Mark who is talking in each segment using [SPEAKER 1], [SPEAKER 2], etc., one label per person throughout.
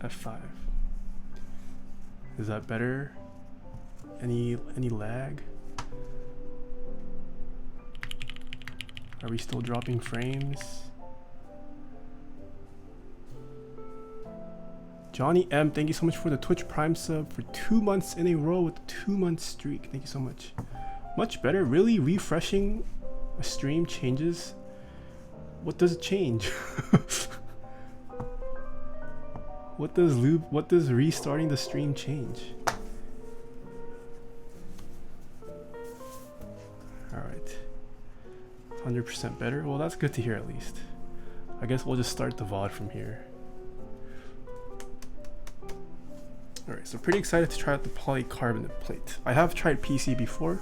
[SPEAKER 1] F5. Is that better? Any lag? Are we still dropping frames? Johnny M, thank you so much for the Twitch Prime sub for 2 months in a row with a 2-month streak. Thank you so much. Much better. Really refreshing a stream changes. What does it change? What does restarting the stream change? Alright. 100% better. Well, that's good to hear at least. I guess we'll just start the VOD from here. Alright, so pretty excited to try out the polycarbonate plate. I have tried PC before,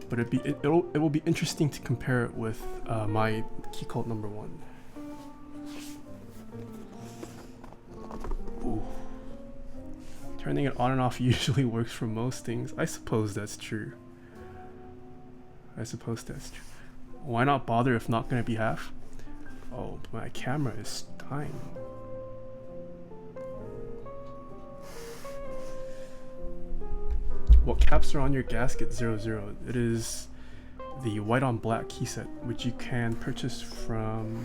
[SPEAKER 1] but it will be interesting to compare it with my Keycult No.1. Ooh. Turning it on and off usually works for most things. I suppose that's true. Why not bother if not gonna be half? Oh, my camera is dying. What caps are on your gasket 00? It is the white on black key set, which you can purchase from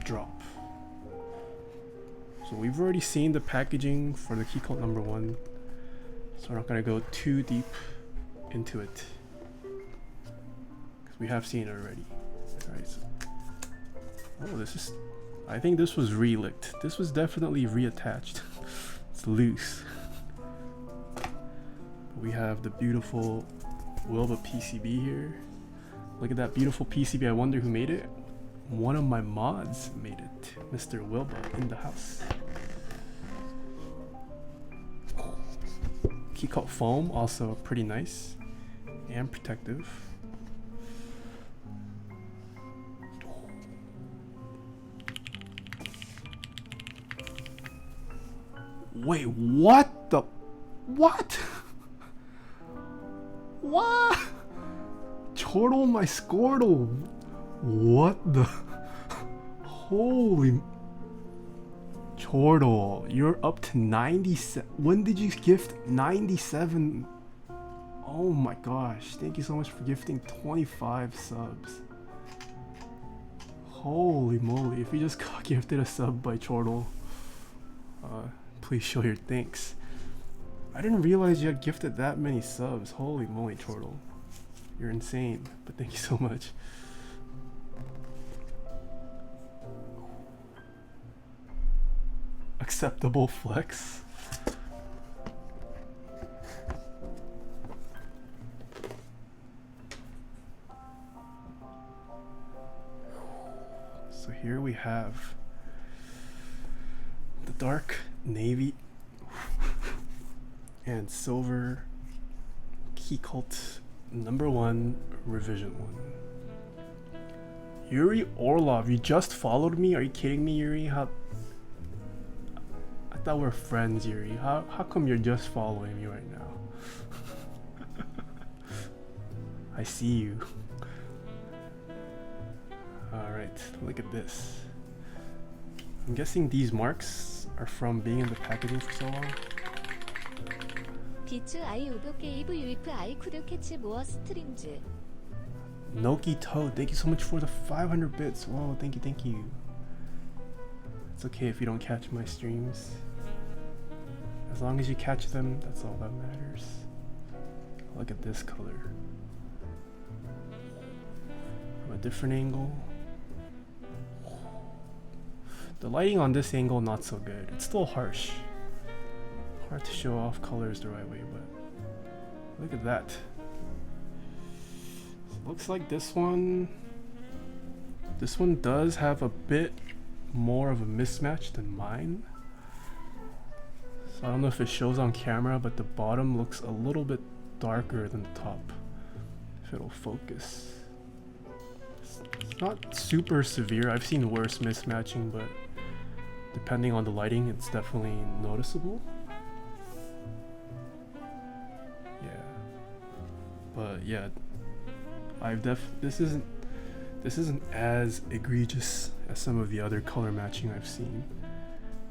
[SPEAKER 1] Drop. So we've already seen the packaging for the Keycult No.1, so we're not going to go too deep into it, because we have seen it already. Alright, so, oh, I think this was re-licked. This was definitely reattached. It's loose. We have the beautiful Wilba PCB here. Look at that beautiful PCB. I wonder who made it. One of my mods made it. Mr. Wilba in the house. Keycult foam, also pretty nice and protective. Wait, what the? What? What? Chortle my Squirtle. What the? Holy. Chortle, you're up to 97. When did you gift 97? Oh my gosh. Thank you so much for gifting 25 subs. Holy moly. If you just got gifted a sub by Chortle, please show your thanks. I didn't realize you had gifted that many subs. Holy moly, Chortle. You're insane, but thank you so much. Acceptable flex. So here we have the dark navy and silver Keycult No.1 revision 1. Yuri Orlov, you just followed me? Are you kidding me, Yuri? I thought we're friends, Yuri. How come you're just following me right now? I see you. Alright, look at this. I'm guessing these marks are from being in the packaging for so long.
[SPEAKER 2] 비츠 아이 우도게이브 유이프 아이 쿠드캐치 모어 스트링즈.
[SPEAKER 1] Noki Toad, thank you so much for the 500 bits. Whoa, thank you. It's okay if you don't catch my streams. As long as you catch them, that's all that matters. Look at this color. From a different angle. The lighting on this angle, not so good. It's still harsh. Hard to show off colors the right way, but look at that. Looks like this one does have a bit more of a mismatch than mine. So I don't know if it shows on camera, but the bottom looks a little bit darker than the top. If it'll focus. It's not super severe. I've seen worse mismatching, but depending on the lighting, it's definitely noticeable. But yeah, this isn't as egregious as some of the other color matching I've seen.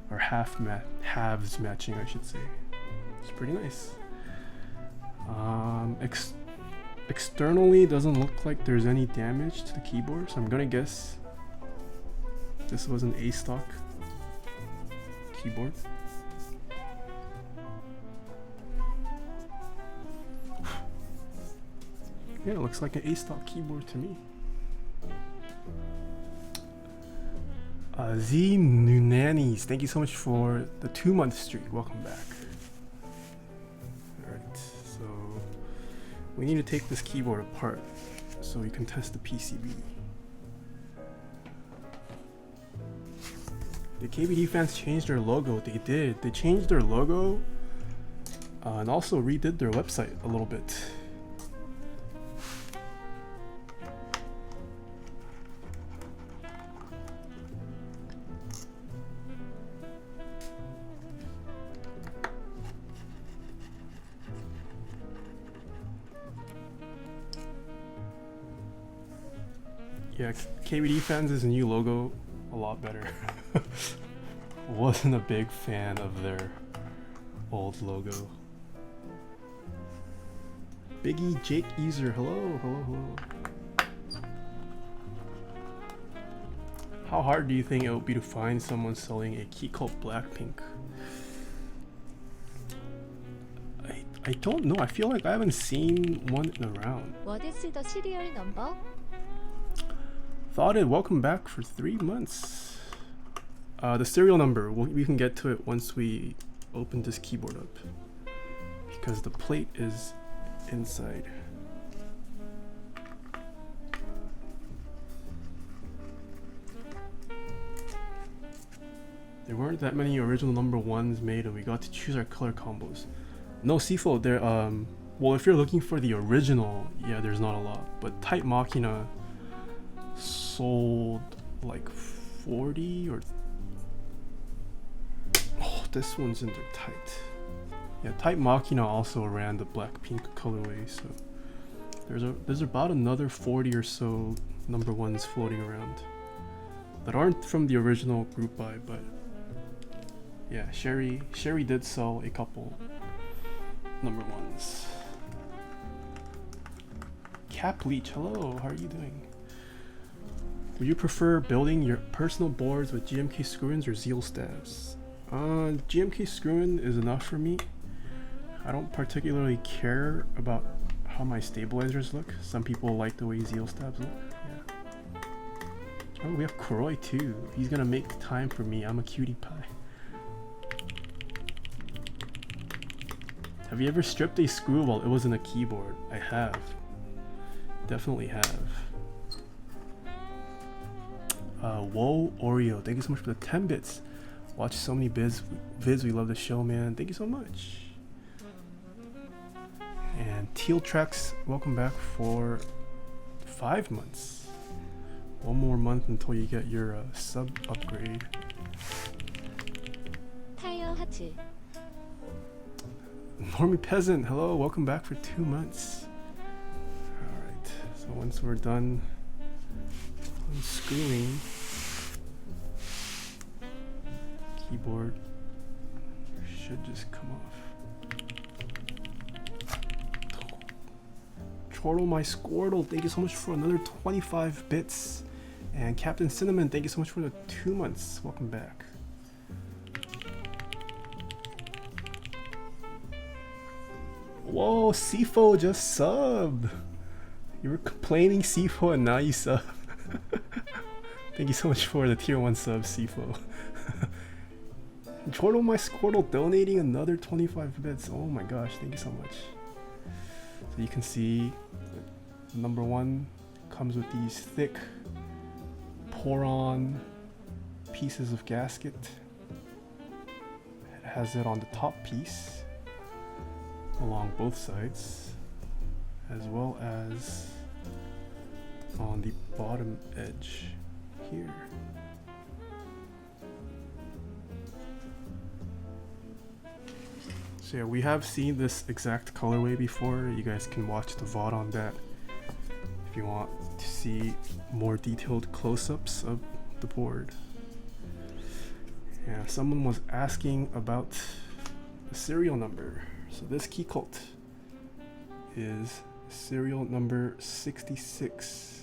[SPEAKER 1] or halves matching, I should say. It's pretty nice. Externally, doesn't look like there's any damage to the keyboard, so I'm gonna guess this was an A stock keyboard. Yeah, it looks like an A stock keyboard to me. Z Nunanis, thank you so much for the 2-month streak. Welcome back. Alright, so we need to take this keyboard apart so we can test the PCB. The KBD fans changed their logo. They did. They changed their logo and also redid their website a little bit. Yeah, KBD fans' new logo a lot better. Wasn't a big fan of their old logo. Biggie Jake user, hello. How hard do you think it would be to find someone selling a Keycult Blackpink? I don't know. I feel like I haven't seen one around.
[SPEAKER 2] What is the serial number?
[SPEAKER 1] Thoughted, welcome back for 3 months. The serial number, we can get to it once we open this keyboard up, because the plate is inside. There weren't that many original number 1s made, and we got to choose our color combos. No, Sifo, there, well, if you're looking for the original, yeah, there's not a lot, but Type Machina sold like 40 or this one's in there tight. Yeah, Type Machina also ran the Blackpink colorway, so there's about another 40 or so number 1s floating around that aren't from the original group buy, but yeah, Sherry did sell a couple number 1s. Cap Leech, hello, how are you doing? Would you prefer building your personal boards with GMK screw-ins or zeal stabs? GMK screw-in is enough for me. I don't particularly care about how my stabilizers look. Some people like the way zeal stabs look. Yeah. Oh, we have Kuroi too. He's gonna make time for me. I'm a cutie pie. Have you ever stripped a screw while it was in a keyboard? I have. Definitely have. Whoa, Oreo, thank you so much for the 10 bits. Watch so many vids, we love the show, man. Thank you so much. And Teal Tracks, welcome back for 5 months. 1 more month until you get your sub upgrade.
[SPEAKER 2] 타이어 하트.
[SPEAKER 1] Normie Peasant, hello, welcome back for 2 months. Alright, so once we're done unscrewing keyboard, should just come off. Chortle my Squirtle, thank you so much for another 25 bits. And Captain Cinnamon, thank you so much for the 2 months. Welcome back. Whoa, Sifo just subbed. You were complaining, Sifo, and now you sub. Thank you so much for the tier 1 sub, Sifo. Chortle my Squirtle donating another 25 bits. Oh my gosh, thank you so much. So you can see number 1 comes with these thick pour-on pieces of gasket. It has it on the top piece along both sides, as well as on the bottom edge here. So yeah, we have seen this exact colorway before. You guys can watch the VOD on that if you want to see more detailed close-ups of the board. And someone was asking about the serial number. So this Keycult is serial number 66.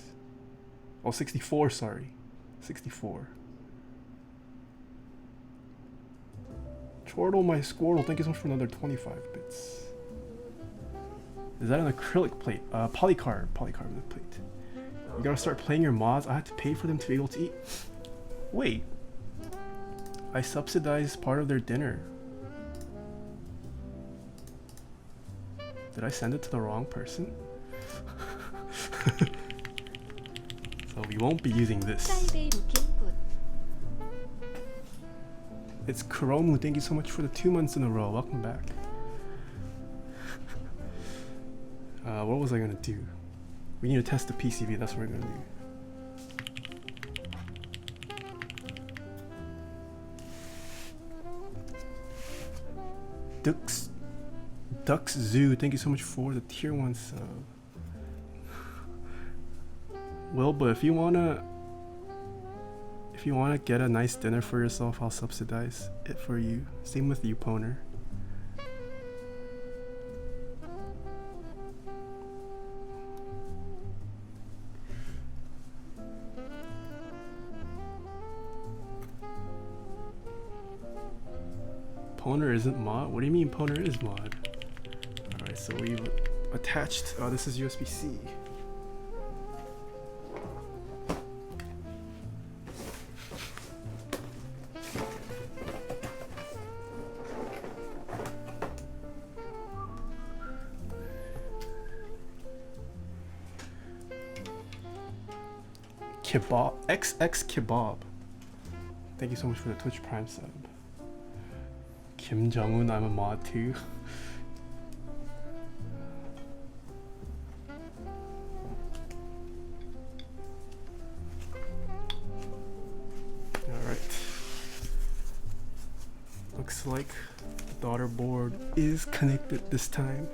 [SPEAKER 1] Oh, 64, sorry. 64. Chortle, my Squirtle, thank you so much for another 25 bits. Is that an acrylic plate? Polycarbonate plate. You gotta start playing your mods. I had to pay for them to be able to eat. Wait. I subsidized part of their dinner. Did I send it to the wrong person? So we won't be using this. It's Kuromu, thank you so much for the 2 months in a row. Welcome back. What was I gonna do? We need to test the PCB, that's what we're gonna do. Ducks Zoo, thank you so much for the tier 1 sub. Well, but if you wanna get a nice dinner for yourself, I'll subsidize it for you. Same with you, Poner. Poner isn't mod? What do you mean Poner is mod? Alright, so we've attached, this is USB-C. Kebab, XX Kebab. Thank you so much for the Twitch Prime sub. Kim Jong-un, I'm a mod too. Alright. Looks like the daughter board is connected this time.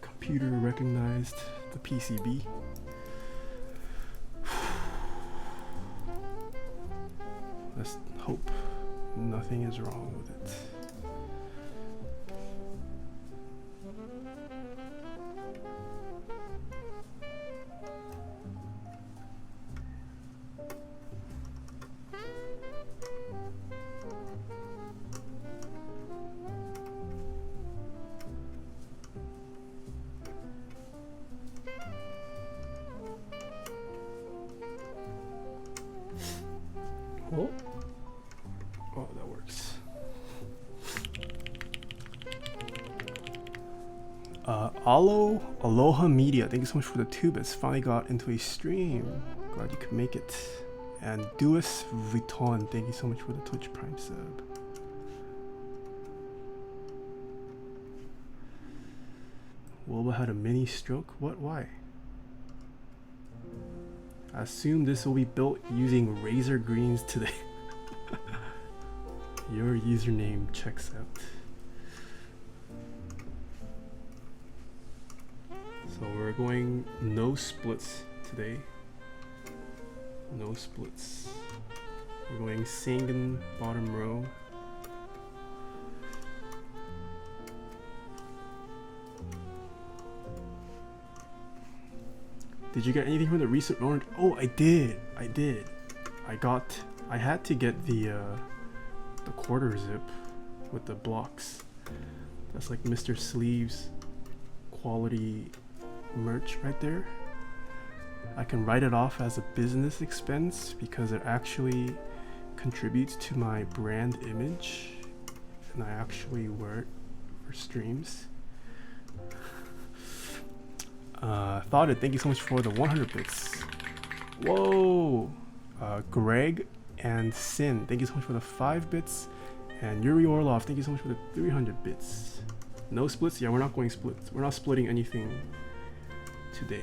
[SPEAKER 1] Computer recognized the PCB. Let's hope nothing is wrong with it. Oh, that works. Aloha Media, thank you so much for the 2 bits. Finally got into a stream. Glad you could make it. And Duis Vuitton, thank you so much for the Twitch Prime sub. Wilbur had a mini stroke? What? Why? I assume this will be built using Razor Greens today. Your username checks out. So we're going no splits today. No splits. We're going Sangan bottom row. Did you get anything from the recent orange? Oh, I did. I had to get the quarter zip with the blocks. That's like Mr. Sleeves quality merch right there. I can write it off as a business expense because it actually contributes to my brand image, and I actually wear it for streams. Thought it, thank you so much for the 100 bits. Whoa! Greg and Sin, thank you so much for the 5 bits. And Yuri Orlov, thank you so much for the 300 bits. No splits? Yeah, we're not going splits. We're not splitting anything today.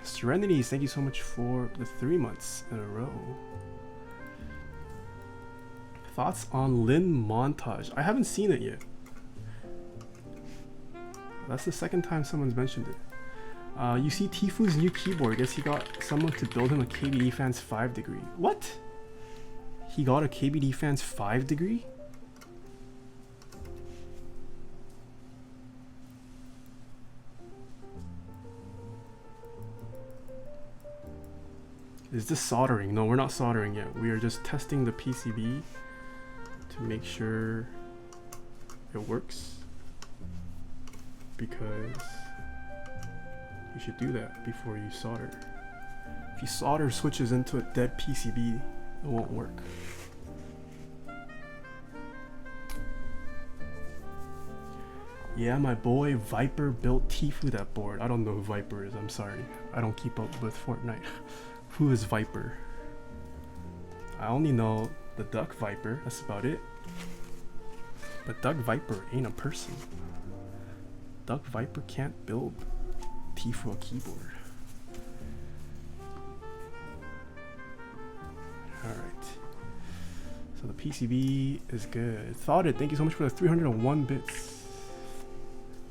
[SPEAKER 1] Serenities, thank you so much for the 3 months in a row. Thoughts on Lin Montage? I haven't seen it yet. That's the second time someone's mentioned it. You see Tifu's new keyboard. Guess he got someone to build him a KBD Fans 5 degree. What? He got a KBD Fans 5 degree? Is this soldering? No, we're not soldering yet. We are just testing the PCB to make sure it works. Because you should do that before you solder. If you solder switches into a dead PCB, it won't work. Yeah, my boy Viper built Tifu that board. I don't know who Viper is, I'm sorry. I don't keep up with Fortnite. Who is Viper? I only know the Duck Viper, that's about it. But Duck Viper ain't a person. Duck Viper can't build Tifu a keyboard. Alright. So the PCB is good. Thought it, thank you so much for the 301 bits.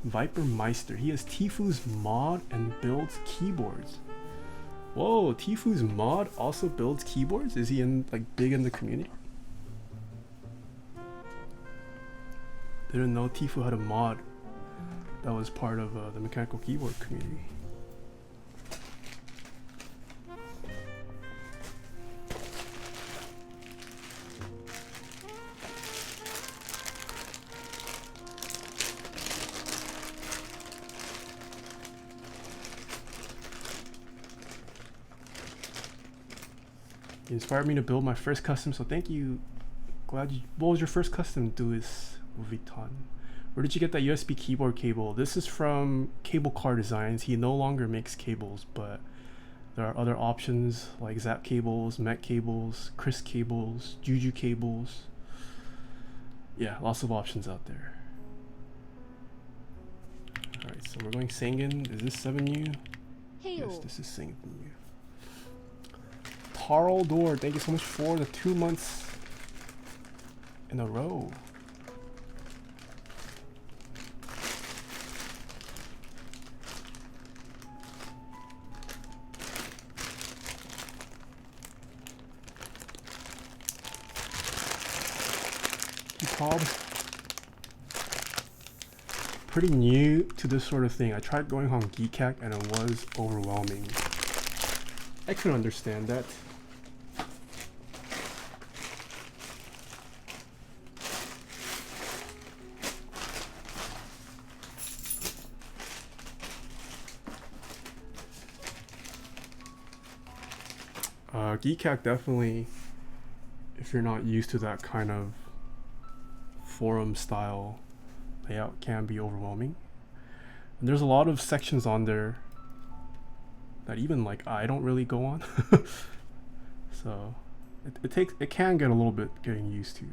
[SPEAKER 1] Viper Meister. He has Tifu's mod and builds keyboards. Whoa, Tifu's mod also builds keyboards? Is he in big in the community? Didn't know Tifu had a mod that was part of the mechanical keyboard community. You inspired me to build my first custom, so thank you. Glad you. What was your first custom, Duis Vuitton? Where did you get that USB keyboard cable? This is from Cable Car Designs. He no longer makes cables, but there are other options like Zap cables, Met cables, Chris cables, Juju cables. Yeah, lots of options out there. Alright, so we're going Sangan. Is this 7U?
[SPEAKER 2] Heyo.
[SPEAKER 1] Yes, this is Sangan. Carl Door, thank you so much for the 2 months in a row. Pretty new to this sort of thing. I tried going on Keycaps and it was overwhelming. I could understand that. Keycaps definitely, if you're not used to that kind of forum style layout, can be overwhelming. And there's a lot of sections on there that even I don't really go on. So it can get a little bit getting used to.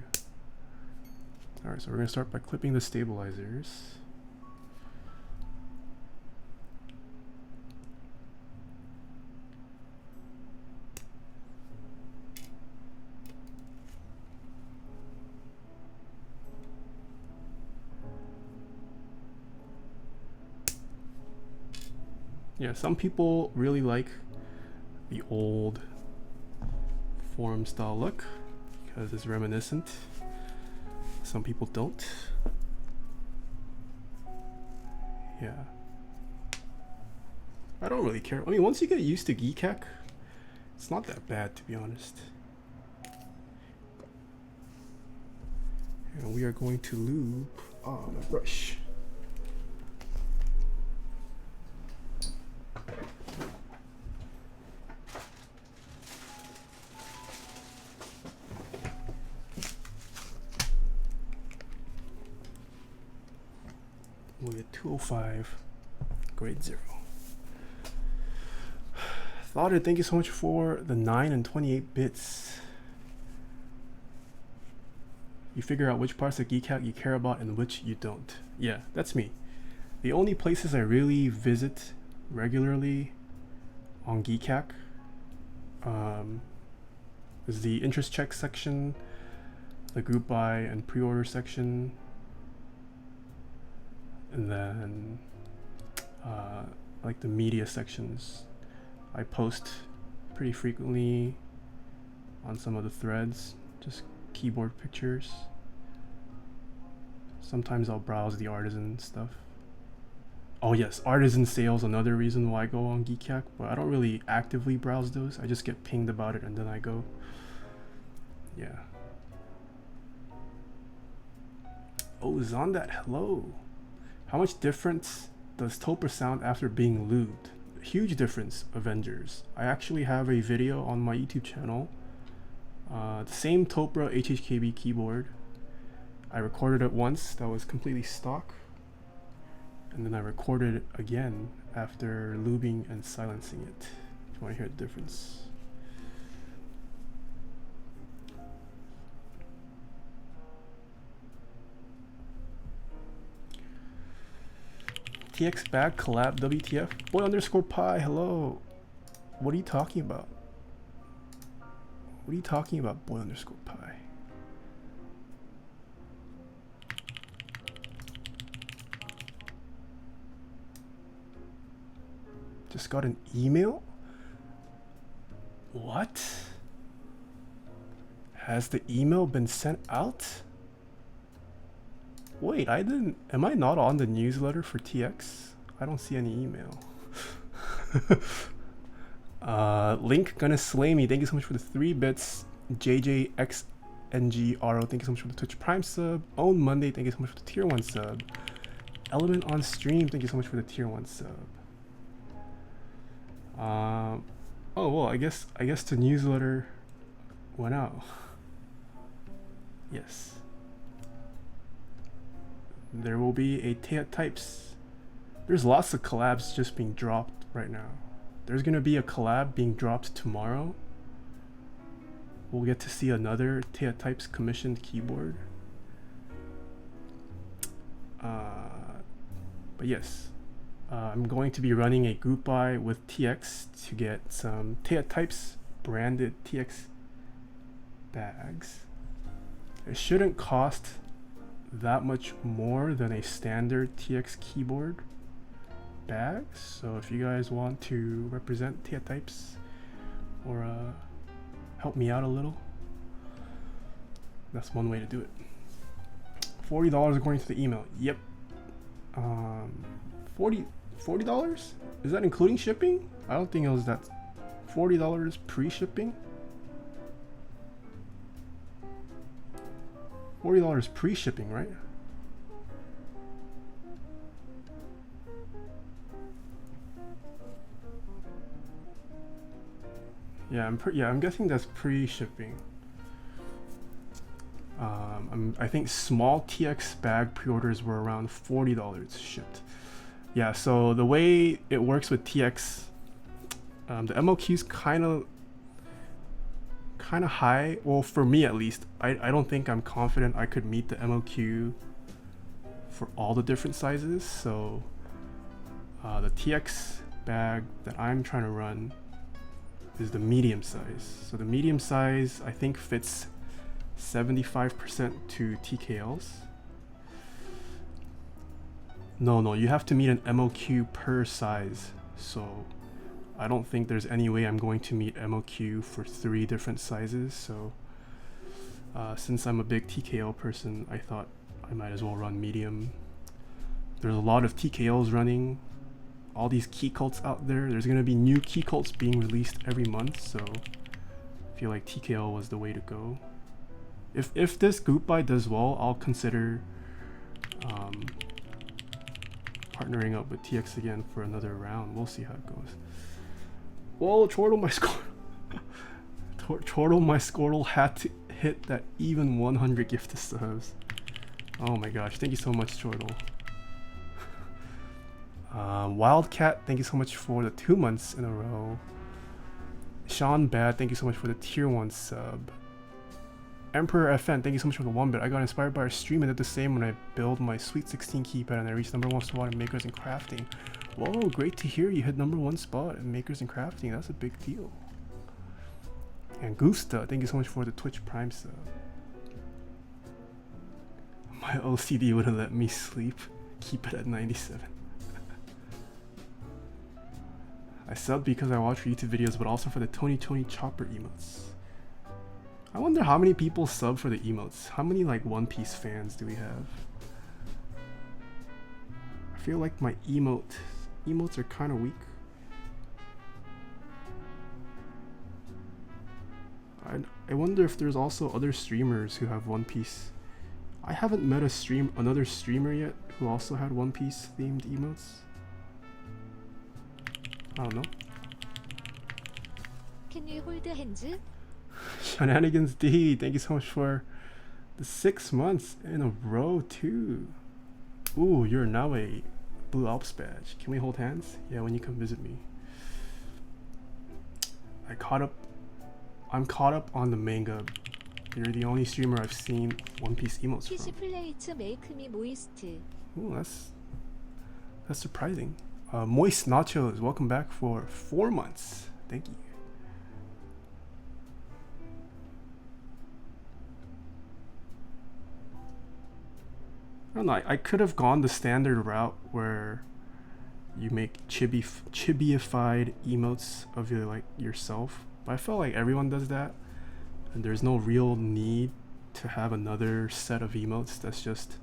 [SPEAKER 1] Alright, so we're gonna start by clipping the stabilizers. Yeah, some people really like the old forum style look because it's reminiscent. Some people don't. Yeah. I don't really care. I mean, once you get used to Keycaps, it's not that bad, to be honest. And we are going to lube on a brush. With 205 grade 0. Thoughted, thank you so much for the 9 and 28 bits. You figure out which parts of Keycaps you care about and which you don't. Yeah, that's me. The only places I really visit regularly on Keycaps is the interest check section, the group buy and pre-order section, and then like the media sections. I post pretty frequently on some of the threads, just keyboard pictures. Sometimes I'll browse the artisan stuff. Oh yes, artisan sales, another reason why I go on Geekyak, but I don't really actively browse those. I just get pinged about it and then I go. Yeah. Oh, Zondat, hello. How much difference does Topra sound after being lubed? Huge difference, Avengers. I actually have a video on my YouTube channel. The same Topra HHKB keyboard. I recorded it once, that was completely stock. And then I recorded it again after lubing and silencing it. If you want to hear the difference. TX bag collab WTF? Boy underscore pie, hello. What are you talking about? What are you talking about, boy underscore pie? Just got an email? What? Has the email been sent out? Wait, am I not on the newsletter for TX? I don't see any email. Link gonna slay me. Thank you so much for the 3 bits. JJXNGRO, thank you so much for the Twitch Prime sub. Own Monday, thank you so much for the tier 1 sub. Element on stream, thank you so much for the tier 1 sub. Oh well, I guess the newsletter went out. Yes. There will be a Taeha types. There's lots of collabs just being dropped right now. There's gonna be a collab being dropped tomorrow. We'll get to see another Taeha types commissioned keyboard. But yes, I'm going to be running a group buy with TX to get some Taeha types branded TX bags. It shouldn't cost that much more than a standard TX keyboard bag. So if you guys want to represent Taeha types or help me out a little, that's one way to do it. $40 according to the email. Yep. $40? Is that including shipping? I don't think it was that. $40 pre-shipping? $40 pre-shipping, right? Yeah, I'm guessing that's pre-shipping. I think small TX bag pre-orders were around $40 shipped. Yeah, so the way it works with TX, the MOQ's kind of high. Well, for me at least, I don't think I'm confident I could meet the MOQ for all the different sizes. So the TX bag that I'm trying to run is the medium size. So the medium size I think fits 75% to TKLs. No, you have to meet an MOQ per size. So I don't think there's any way I'm going to meet MOQ for 3 different sizes. So since I'm a big TKL person, I thought I might as well run medium. There's a lot of TKLs running. All these Keycults out there. There's going to be new Keycults being released every month. So I feel like TKL was the way to go. If this group buy does well, I'll consider partnering up with TX again for another round. We'll see how it goes. Whoa, Chortle my Squirtle had to hit that even 100 gifted subs. Oh my gosh, thank you so much, Chortle. Wildcat, thank you so much for the 2 months in a row. Sean Bad, thank you so much for the tier 1 sub. Emperor FN, thank you so much for the 1 bit. I got inspired by our stream and did the same when I built my Sweet 16 keypad and I reached #1 spot in Makers and Crafting. Whoa, great to hear you hit #1 spot in Makers and Crafting. That's a big deal. And Gusta, thank you so much for the Twitch Prime sub. My OCD wouldn't let me sleep. Keep it at 97. I sub because I watch YouTube videos, but also for the Tony Chopper emotes. I wonder how many people sub for the emotes. How many like One Piece fans do we have? I feel like my emotes are kind of weak. I wonder if there's also other streamers who have One Piece. I haven't met another streamer yet who also had One Piece themed emotes. I don't know.
[SPEAKER 2] Can you hold hands?
[SPEAKER 1] Shenanigans D, thank you so much for the 6 months in a row too. Ooh, you're now a Blue Alps badge. Can we hold hands? Yeah, when you come visit me. I'm caught up on the manga. You're the only streamer I've seen One Piece emotes
[SPEAKER 2] 키스
[SPEAKER 1] from.
[SPEAKER 2] 플레이트 메이크 미 모이스트.
[SPEAKER 1] Ooh, that's surprising. Moist Nachos, welcome back for 4 months. Thank you. I don't know, I could have gone the standard route where you make chibiified emotes of yourself, but I felt like everyone does that, and there's no real need to have another set of emotes that's just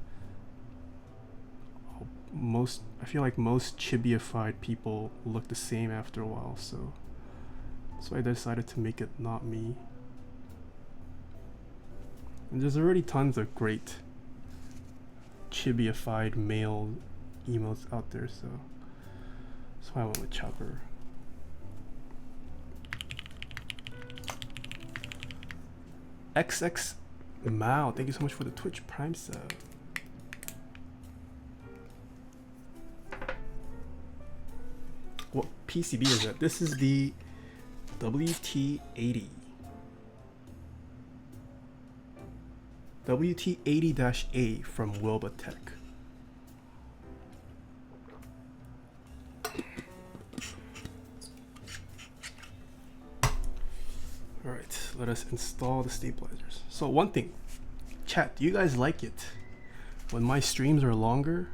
[SPEAKER 1] I feel like most chibiified people look the same after a while, so I decided to make it not me. And there's already tons of great chibiified male emotes out there, so that's why I went with Chopper. XX Mao, thank you so much for the Twitch Prime sub. What PCB is that? This is the WT80. WT80-A from Wilba Tech. Alright, let us install the stabilizers. So one thing, chat, do you guys like it when my streams are longer?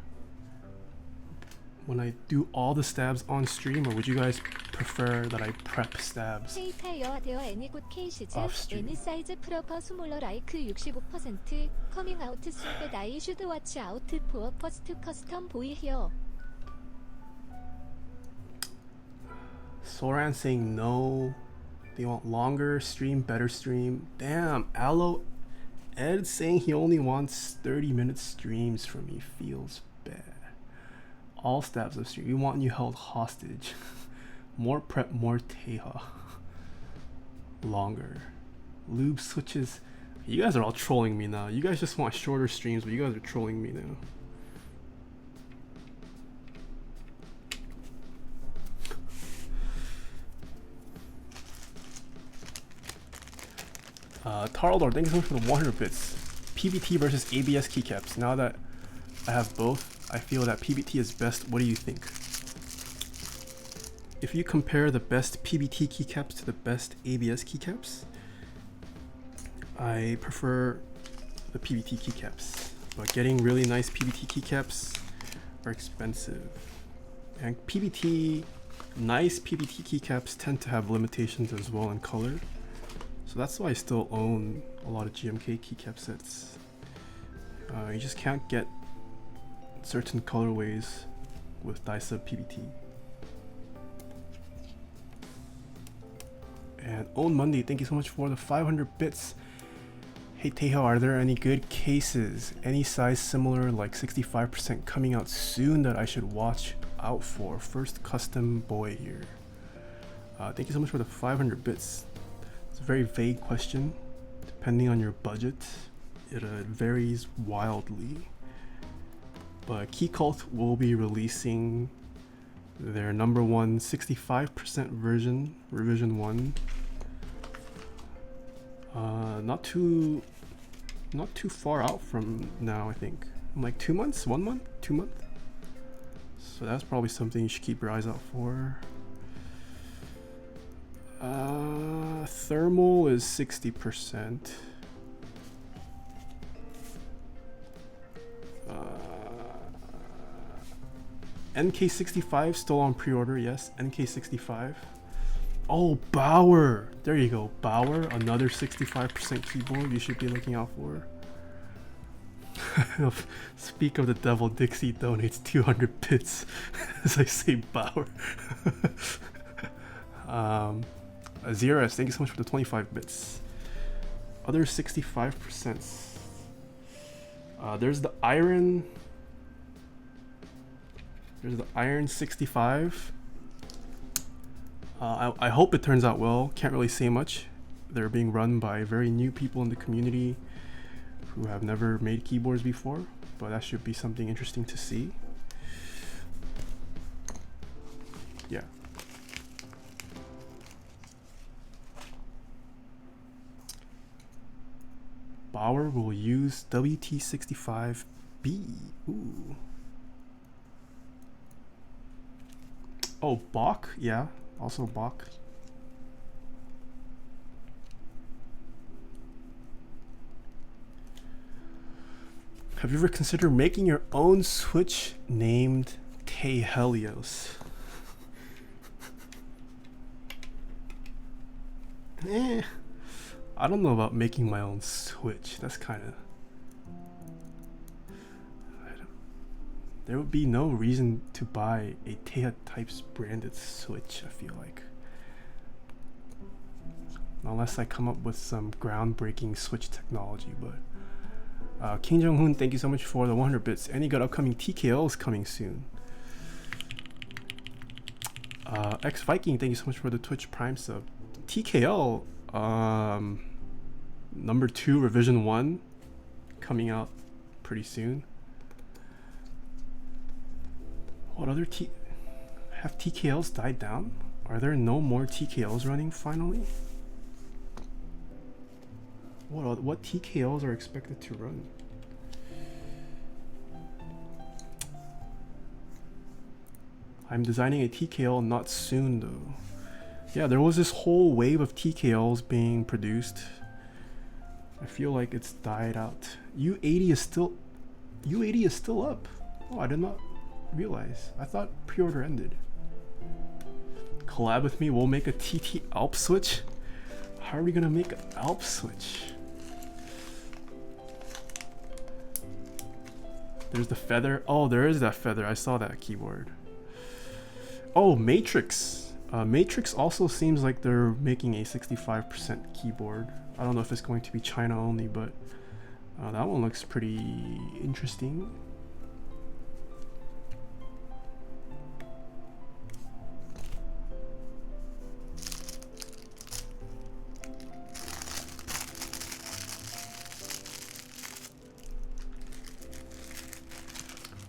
[SPEAKER 1] When I do all the stabs on stream, or would you guys prefer that I prep stabs
[SPEAKER 2] Keyta여 되어 애니굿 케이시즈
[SPEAKER 1] off stream?
[SPEAKER 2] 애니 사이즈 프로퍼 스몰러 라이크 65% 커밍 아웃 순대 나이 슈드 워치 아웃 포어 퍼스트 커스텀 보이 히어.
[SPEAKER 1] Soran saying no. They want longer stream, better stream. Damn, Aloe Ed saying he only wants 30-minute streams from me. Feels bad. All stabs of stream. We want you held hostage. More prep, more Taeha. Longer. Lube switches. You guys are all trolling me now. You guys just want shorter streams, but you guys are trolling me now. Tarldor, thank you so much for the 100 bits. PBT versus ABS keycaps. Now that I have both, I feel that PBT is best. What do you think? If you compare the best PBT keycaps to the best ABS keycaps, I prefer the PBT keycaps. But getting really nice PBT keycaps are expensive. And nice PBT keycaps tend to have limitations as well in color. So that's why I still own a lot of GMK keycap sets. You just can't get certain colorways with dye-sub PBT. And Own Monday, thank you so much for the 500 bits. Hey Taeha, are there any good cases? Any size similar, like 65% coming out soon that I should watch out for? First custom boy here. Thank you so much for the 500 bits. It's a very vague question. Depending on your budget, it varies wildly. But Keycult will be releasing their #1 65% version, revision 1. Not too far out from now, I think. Like 2 months, 1 month, 2 months. So that's probably something you should keep your eyes out for. Thermal is 60%. NK65 still on pre-order, yes. NK65. Oh, Bauer. There you go. Bauer, another 65% keyboard you should be looking out for. Speak of the devil, Dixie donates 200 bits as I say Bauer. Zeros, thank you so much for the 25 bits. Other 65%. There's the Iron. There's the Iron 65. I hope it turns out well. Can't really say much. They're being run by very new people in the community who have never made keyboards before, but that should be something interesting to see. Yeah. Bauer will use WT65B. Ooh. Oh, Bach? Yeah, also Bach. Have you ever considered making your own Switch named Taeha? I don't know about making my own Switch. That's kind of... There would be no reason to buy a Taeha Types branded Switch, I feel like. Unless I come up with some groundbreaking Switch technology, but... King Jong-hoon, thank you so much for the 100 bits. Any good upcoming TKLs coming soon? X-Viking, thank you so much for the Twitch Prime sub. TKL, number 2, revision 1, coming out pretty soon. What other have TKLs died down? Are there no more TKLs running finally? What TKLs are expected to run? I'm designing a TKL not soon though. Yeah, there was this whole wave of TKLs being produced. I feel like it's died out. U80 is still up. Oh, I did not realize. I thought pre-order ended. Collab with me, we'll make a TT Alp Switch. How are we gonna make an Alp Switch? There's the feather. Oh, there is that feather. I saw that keyboard. Oh, Matrix. Matrix also seems like they're making a 65% keyboard. I don't know if it's going to be China only, but that one looks pretty interesting.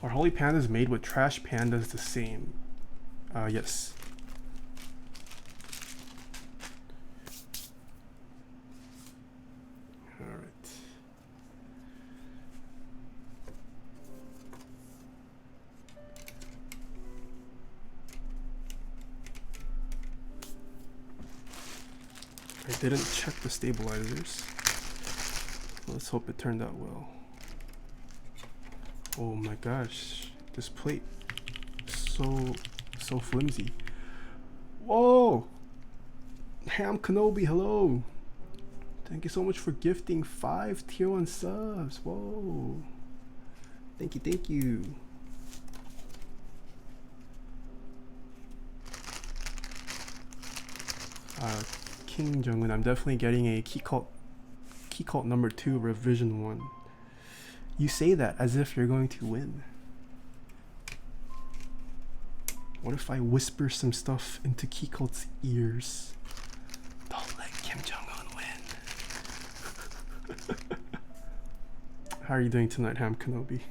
[SPEAKER 1] Are Holy Pandas made with Trash Pandas the same? Yes. Alright. I didn't check the stabilizers. Let's hope it turned out well. Oh my gosh, this plate so flimsy. Whoa! Ham Kenobi, hello! Thank you so much for gifting 5 tier 1 subs. Whoa! Thank you. King Jong-un, I'm definitely getting a Keycult No.1 revision 1. You say that as if you're going to win. What if I whisper some stuff into Keycult's ears? Don't let Kim Jong-un win. How are you doing tonight, Ham Kenobi?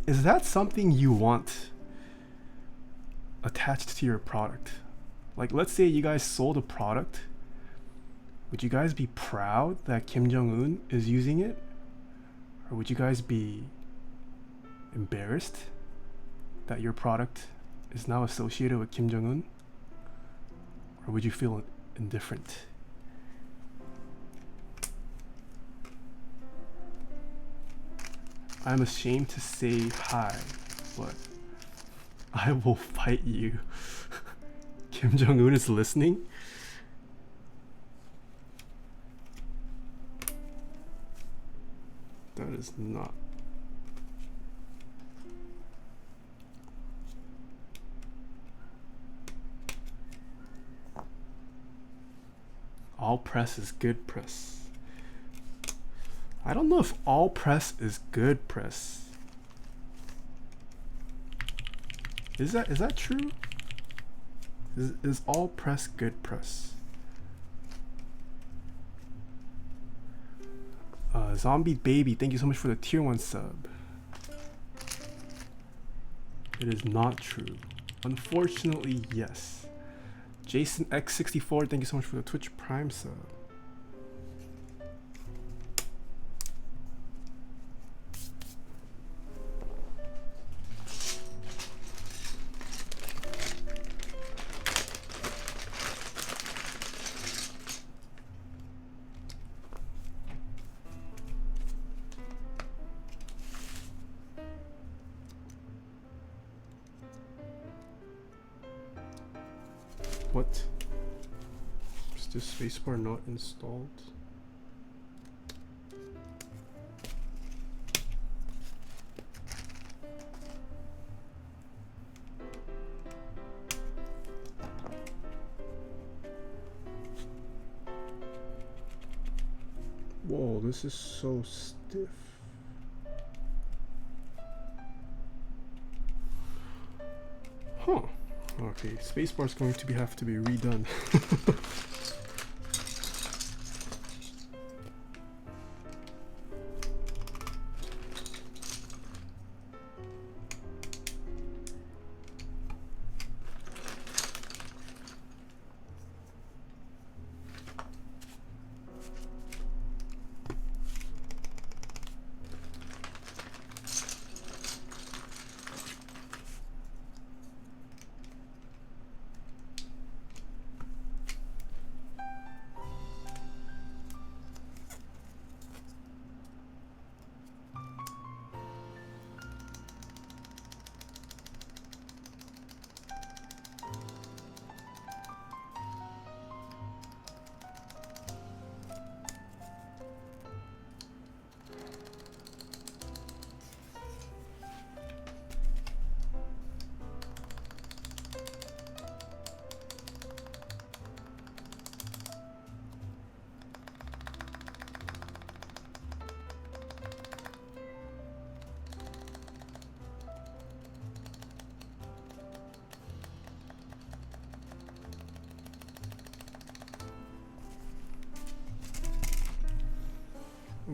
[SPEAKER 1] Is that something you want attached to your product? Like, let's say you guys sold a product. Would you guys be proud that Kim Jong-un is using it? Or would you guys be embarrassed that your product is now associated with Kim Jong-un? Or would you feel indifferent? I'm ashamed to say hi, but I will fight you. Kim Jong-un is listening? That is not. All press is good press. I don't know if all press is good press. Is that true? Is all press good press? Zombie Baby, thank you so much for the tier 1 sub. It is not true. Unfortunately, yes. Jason X64, thank you so much for the Twitch Prime sub. What? Is this spacebar not installed? Whoa, this is so stiff. Huh. Okay, spacebar is going to have to be redone.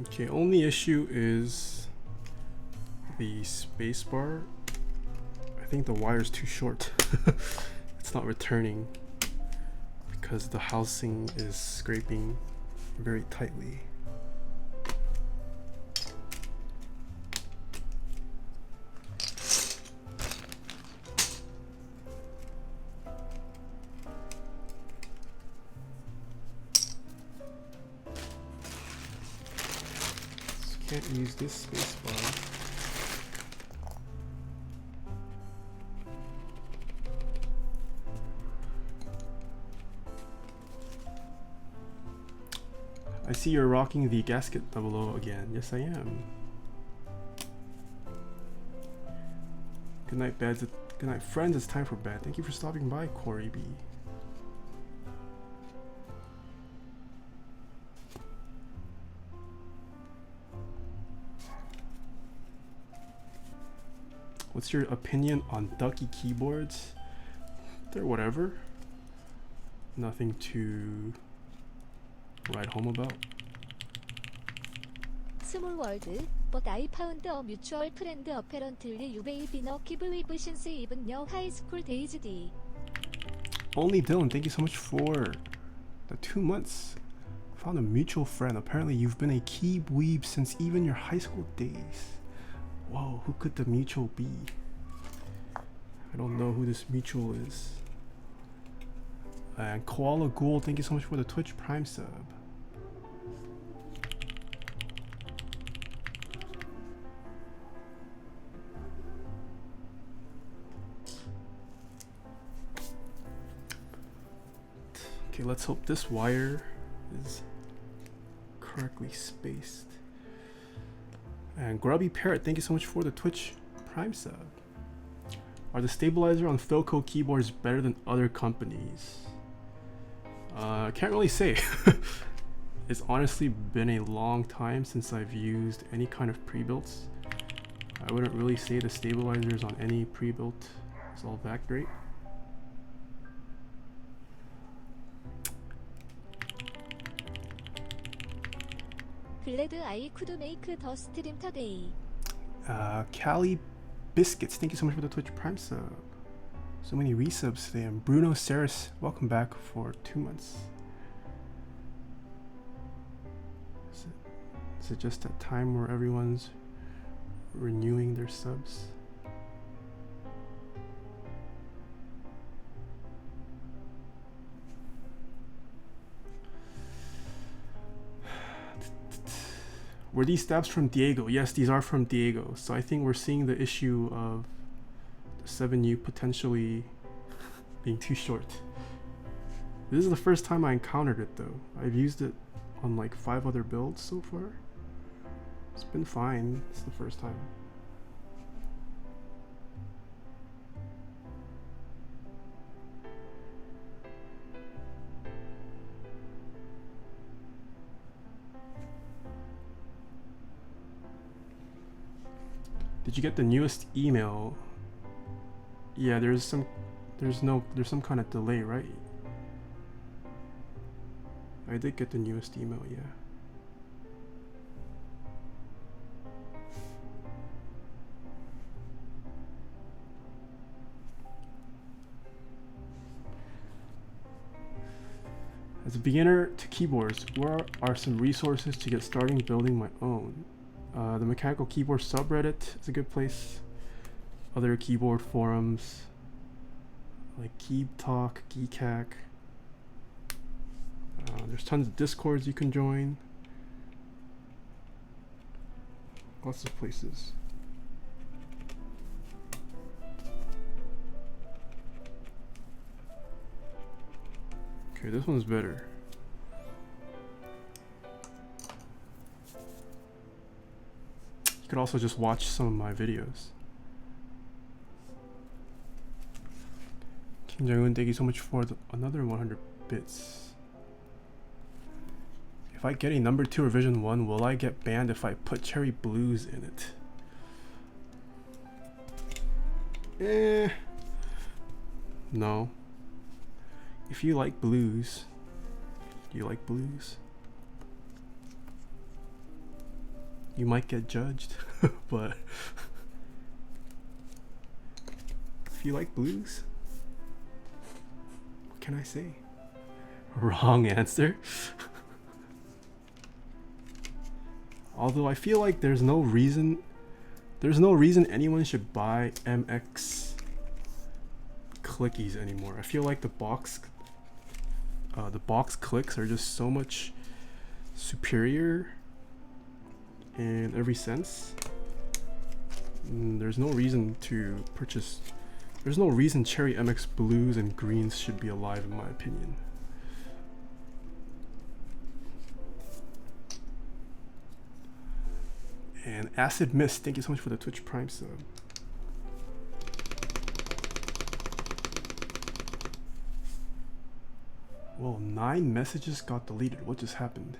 [SPEAKER 1] Okay, only issue is the spacebar. I think the wire's too short. It's not returning because the housing is scraping very tightly. Can't use this spacebar. I see you're rocking the gasket 00 again. Yes, I am. Good night, beds. Good night, friends. It's time for bed. Thank you for stopping by, Corey B. What's your opinion on ducky keyboards? They're whatever. Nothing to write home about.
[SPEAKER 2] Small world, but I found a mutual friend apparently you baby no give with since even your high school days.
[SPEAKER 1] Only Dylan, thank you so much for the 2 months. Found a mutual friend. Apparently you've been a key weeb since even your high school days. Whoa, who could the mutual be? I don't know who this mutual is. And Koala Ghoul, thank you so much for the Twitch Prime sub. Okay, let's hope this wire is correctly spaced. And Grubby Parrot, thank you so much for the Twitch Prime sub. Are the stabilizer on Philco keyboards better than other companies? I can't really say. It's honestly been a long time since I've used any kind of pre-builts. I wouldn't really say the stabilizers on any pre-built is all that great.
[SPEAKER 2] Glad I could make the stream today.
[SPEAKER 1] Cali Biscuits, thank you so much for the Twitch Prime sub. So many resubs today. And Bruno Saris, welcome back for 2 months. Is it just that time where everyone's renewing their subs? Were these stabs from Diego? Yes, these are from Diego. So I think we're seeing the issue of the 7U potentially being too short. This is the first time I encountered it though. I've used it on like 5 other builds so far. It's been fine. It's the first time. Did you get the newest email? Yeah, there's some kind of delay, right? I did get the newest email, yeah. As a beginner to keyboards, where are some resources to get starting building my own? The Mechanical Keyboard subreddit is a good place. Other keyboard forums like Key Talk, Keycaps. There's tons of discords you can join. Lots of places. Okay, this one's better. You could also just watch some of my videos. Kim Jong-un, thank you so much for another 100 bits. If I get a number 2 revision 1, will I get banned if I put Cherry Blues in it? No. If you like blues, do you like blues? You might get judged, but if you like blues, what can I say? Wrong answer. Although I feel like there's no reason anyone should buy MX clickies anymore. I feel like the box clicks are just so much superior in every sense. There's no reason to purchase. There's no reason Cherry MX blues and greens should be alive, in my opinion. And Acid Mist, thank you so much for the Twitch Prime sub. Well, 9 messages got deleted. What just happened?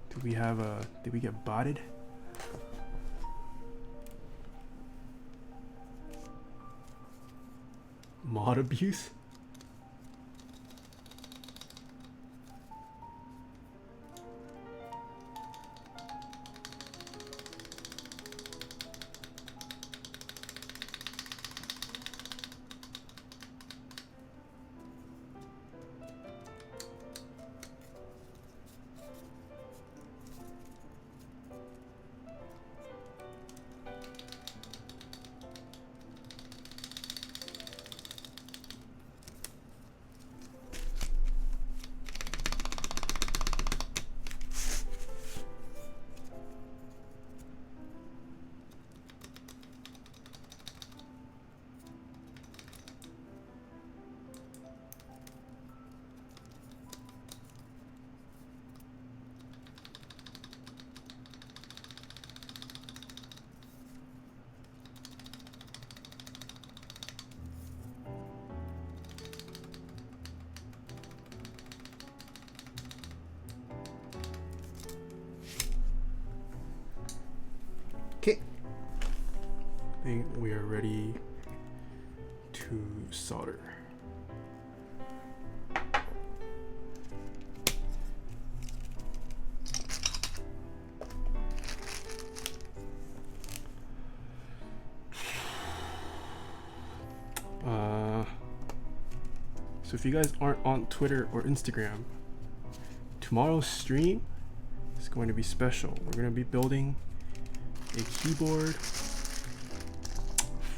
[SPEAKER 1] Did we get botted? Mod abuse? think we are ready to solder. So if you guys aren't on Twitter or Instagram, tomorrow's stream is going to be special. We're going to be building a keyboard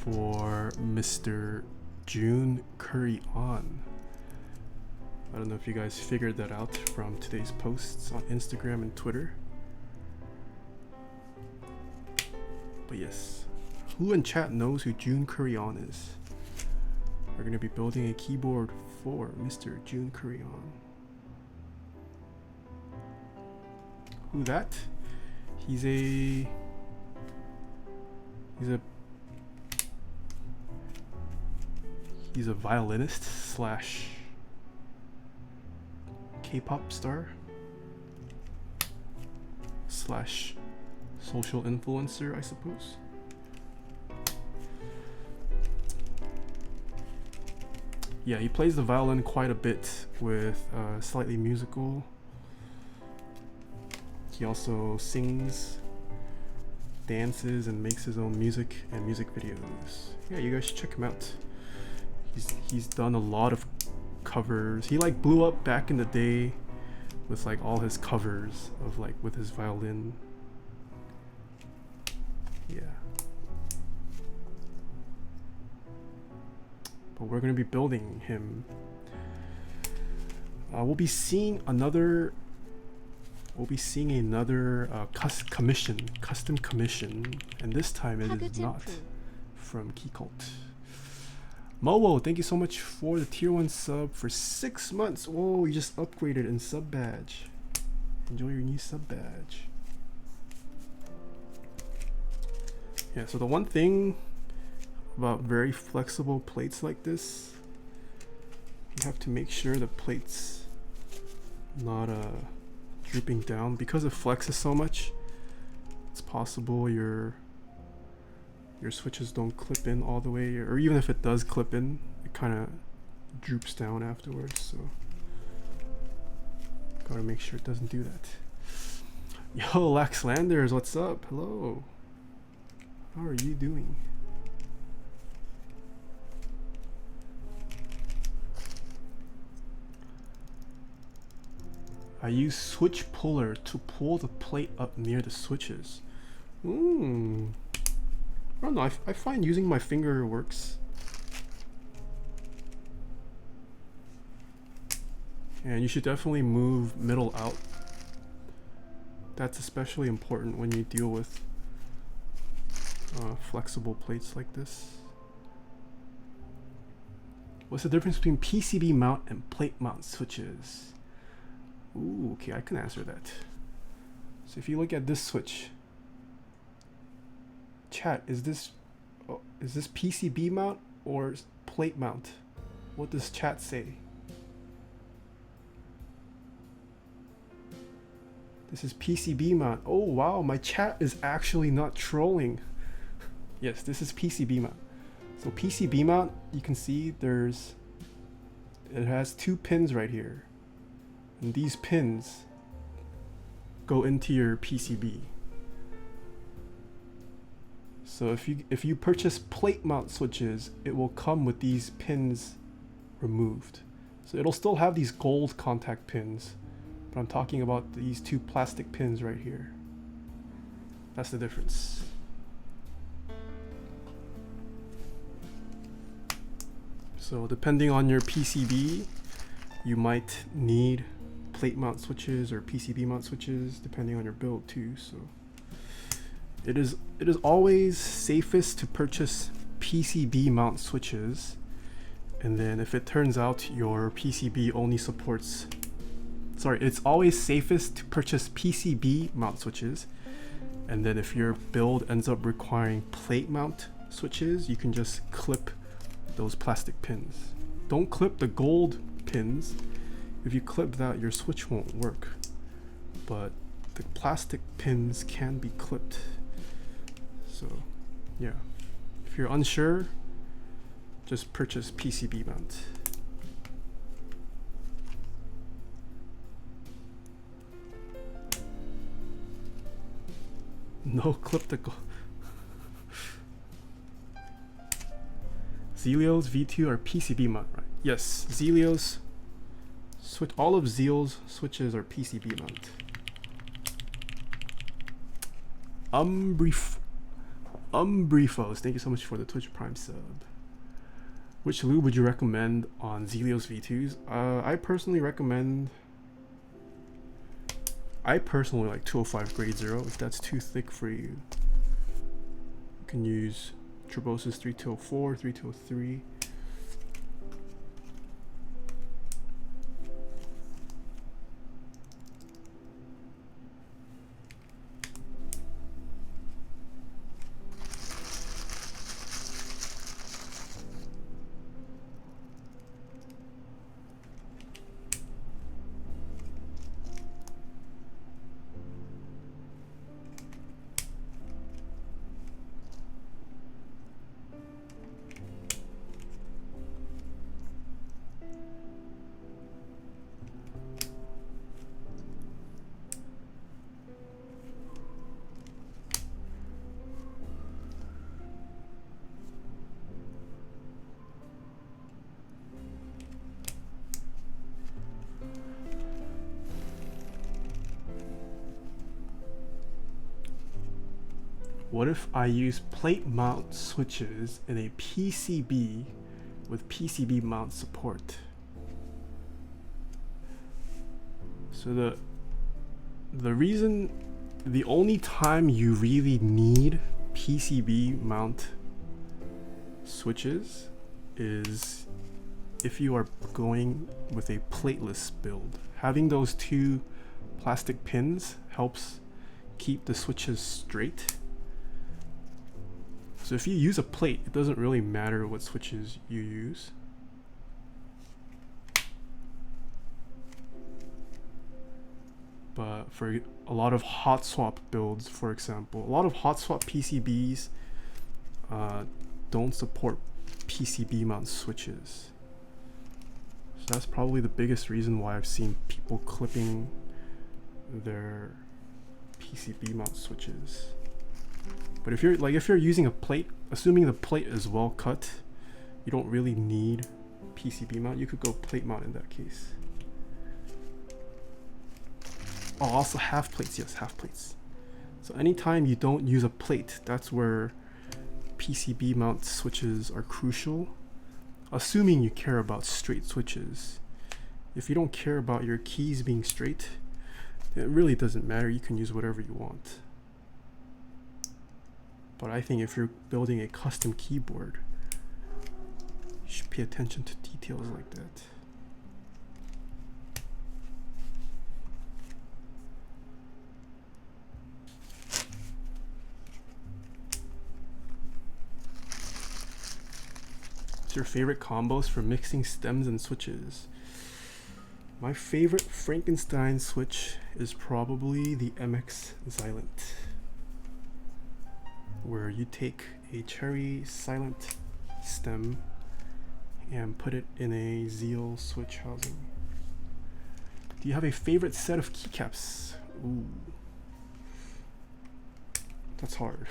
[SPEAKER 1] for Mr. June Curry On. I don't know if you guys figured that out from today's posts on Instagram and Twitter. But yes, who in chat knows who June Curry On is? We're going to be building a keyboard for Mr. June Curry On. Who that? He's a violinist slash K-pop star slash social influencer, I suppose. Yeah, he plays the violin quite a bit with slightly musical. He also sings, dances, and makes his own music and music videos. Yeah, you guys should check him out. He's done a lot of covers. He like blew up back in the day with like all his covers of like with his violin. Yeah. But we're gonna be building him. We'll be seeing another custom commission, and this time it is not from Keycult. Mowo, thank you so much for the tier 1 sub for 6 months. Whoa, you just upgraded in sub badge. Enjoy your new sub badge. Yeah, so the one thing about very flexible plates like this, you have to make sure the plate's not drooping down. Because it flexes so much, it's possible your switches don't clip in all the way, or even if it does clip in, it kind of droops down afterwards, so gotta make sure it doesn't do that. Yo, Laxlanders, what's up? Hello, how are you doing? I use switch puller to pull the plate up near the switches. I don't know, I find using my finger works. And you should definitely move middle out. That's especially important when you deal with flexible plates like this. What's the difference between PCB mount and plate mount switches? Ooh, okay, I can answer that. So if you look at this switch, chat, is this PCB mount or plate mount? What does chat say? This is PCB mount. Oh wow, my chat is actually not trolling. Yes, this is PCB mount. So PCB mount, you can see it has 2 pins right here. And these pins go into your PCB. So if you purchase plate mount switches, it will come with these pins removed. So it'll still have these gold contact pins, but I'm talking about these 2 plastic pins right here. That's the difference. So depending on your PCB, you might need plate mount switches or PCB mount switches depending on your build too. So it is always safest to purchase PCB mount switches, and then if it turns out your PCB only supports, it's always safest to purchase PCB mount switches, and then if your build ends up requiring plate mount switches, you can just clip those plastic pins. Don't clip the gold pins. If you clip that, your switch won't work, but the plastic pins can be clipped. So yeah, If you're unsure, just purchase PCB mount. No clip to go. Zealios V2 are PCB mount, right? Yes, Zealios switch. All of Zeal's switches are PCB mount. Umbrifos, thank you so much for the Twitch Prime sub. Which lube would you recommend on Zealios V2s? I personally like 205 grade 0. If that's too thick for you, you can use Turbosis 3204, 3203. What if I use plate mount switches in a PCB with PCB mount support? So the only time you really need PCB mount switches is if you are going with a plateless build. Having those two plastic pins helps keep the switches straight. So if you use a plate, it doesn't really matter what switches you use. But for a lot of hot swap builds, for example, a lot of hot swap PCBs don't support PCB mount switches. So that's probably the biggest reason why I've seen people clipping their PCB mount switches. But if you're using a plate, assuming the plate is well cut, you don't really need PCB mount. You could go plate mount in that case. Oh, also half plates. Yes, half plates. So anytime you don't use a plate, that's where PCB mount switches are crucial. Assuming you care about straight switches. If you don't care about your keys being straight, it really doesn't matter. You can use whatever you want. But I think if you're building a custom keyboard, you should pay attention to details like that. What's your favorite combos for mixing stems and switches? My favorite Frankenstein switch is probably the MX Silent, where you take a cherry silent stem and put it in a zeal switch housing. Do you have a favorite set of keycaps? Ooh, that's hard.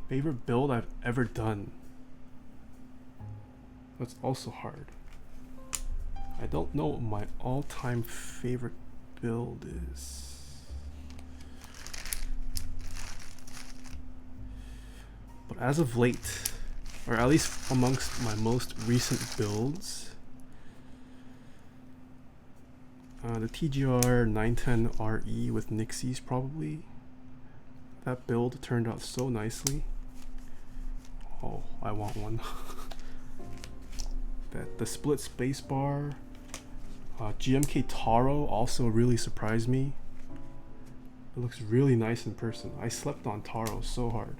[SPEAKER 1] Favorite build I've ever done? That's also hard. I don't know what my all-time favorite build is. But as of late, or at least amongst my most recent builds, the TGR 910RE with Nixies probably. That build turned out so nicely. Oh, I want one. The split spacebar, GMK Taro also really surprised me. It looks really nice in person. I slept on Taro so hard.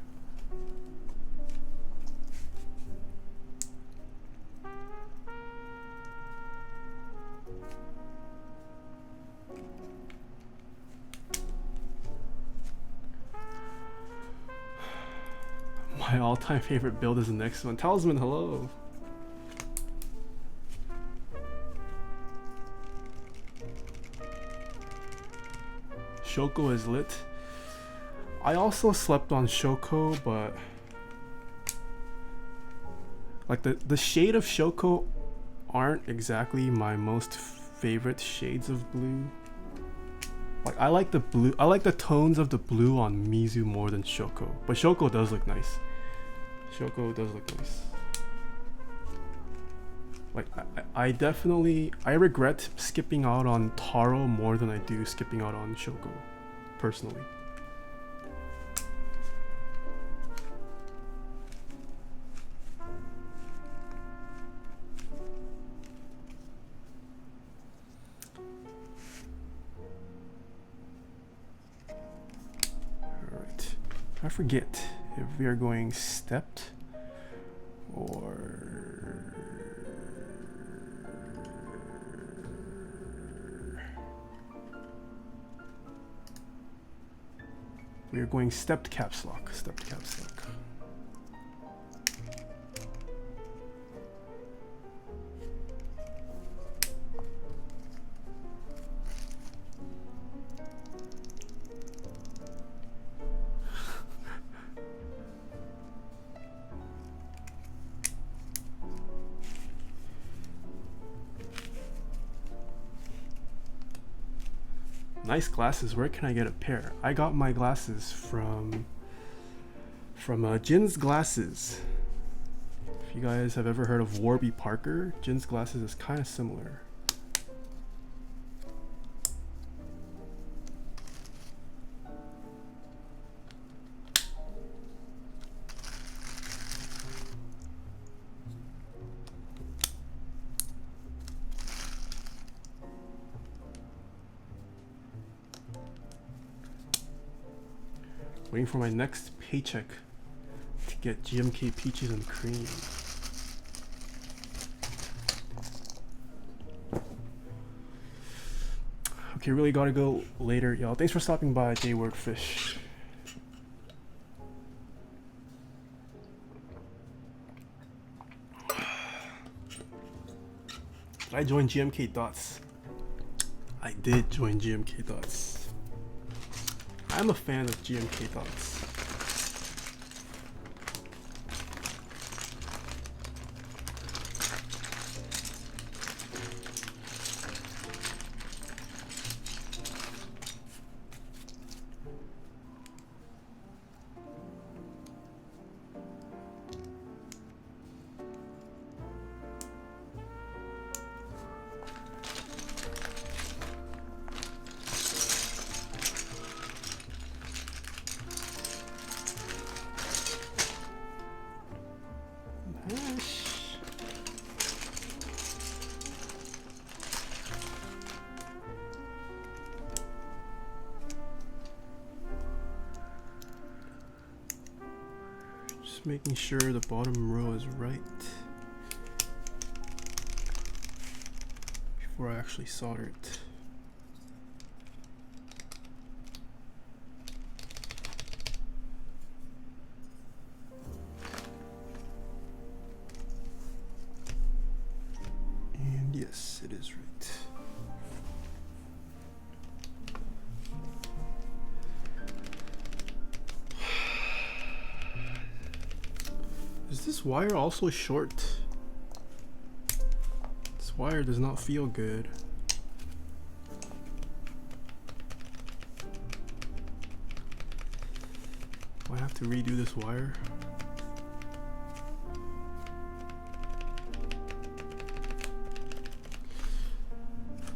[SPEAKER 1] My all-time favorite build is the next one. Talisman, hello. Shoko is lit. I also slept on Shoko, but like the shade of Shoko aren't exactly my most favorite shades of blue. Like I like the blue, I like the tones of the blue on Mizu more than Shoko. But Shoko does look nice. Shoko does look nice. Like I regret skipping out on Taro more than I do skipping out on Shoko, personally. Alright. I forget if we are going stepped or we are going stepped caps lock. Stepped caps lock. Nice glasses. Where can I get a pair? I got my glasses from Jin's Glasses. If you guys have ever heard of Warby Parker, Jin's Glasses is kind of similar. Waiting for my next paycheck to get GMK peaches and cream. Okay, really gotta go later, y'all. Thanks for stopping by, Dayward Fish. Did I join GMK Dots? I did join GMK Dots. I'm a fan of GMK Dots. Making sure the bottom row is right before I actually solder it. And yes, it is right. Is this wire also short? This wire does not feel good. Do I have to redo this wire?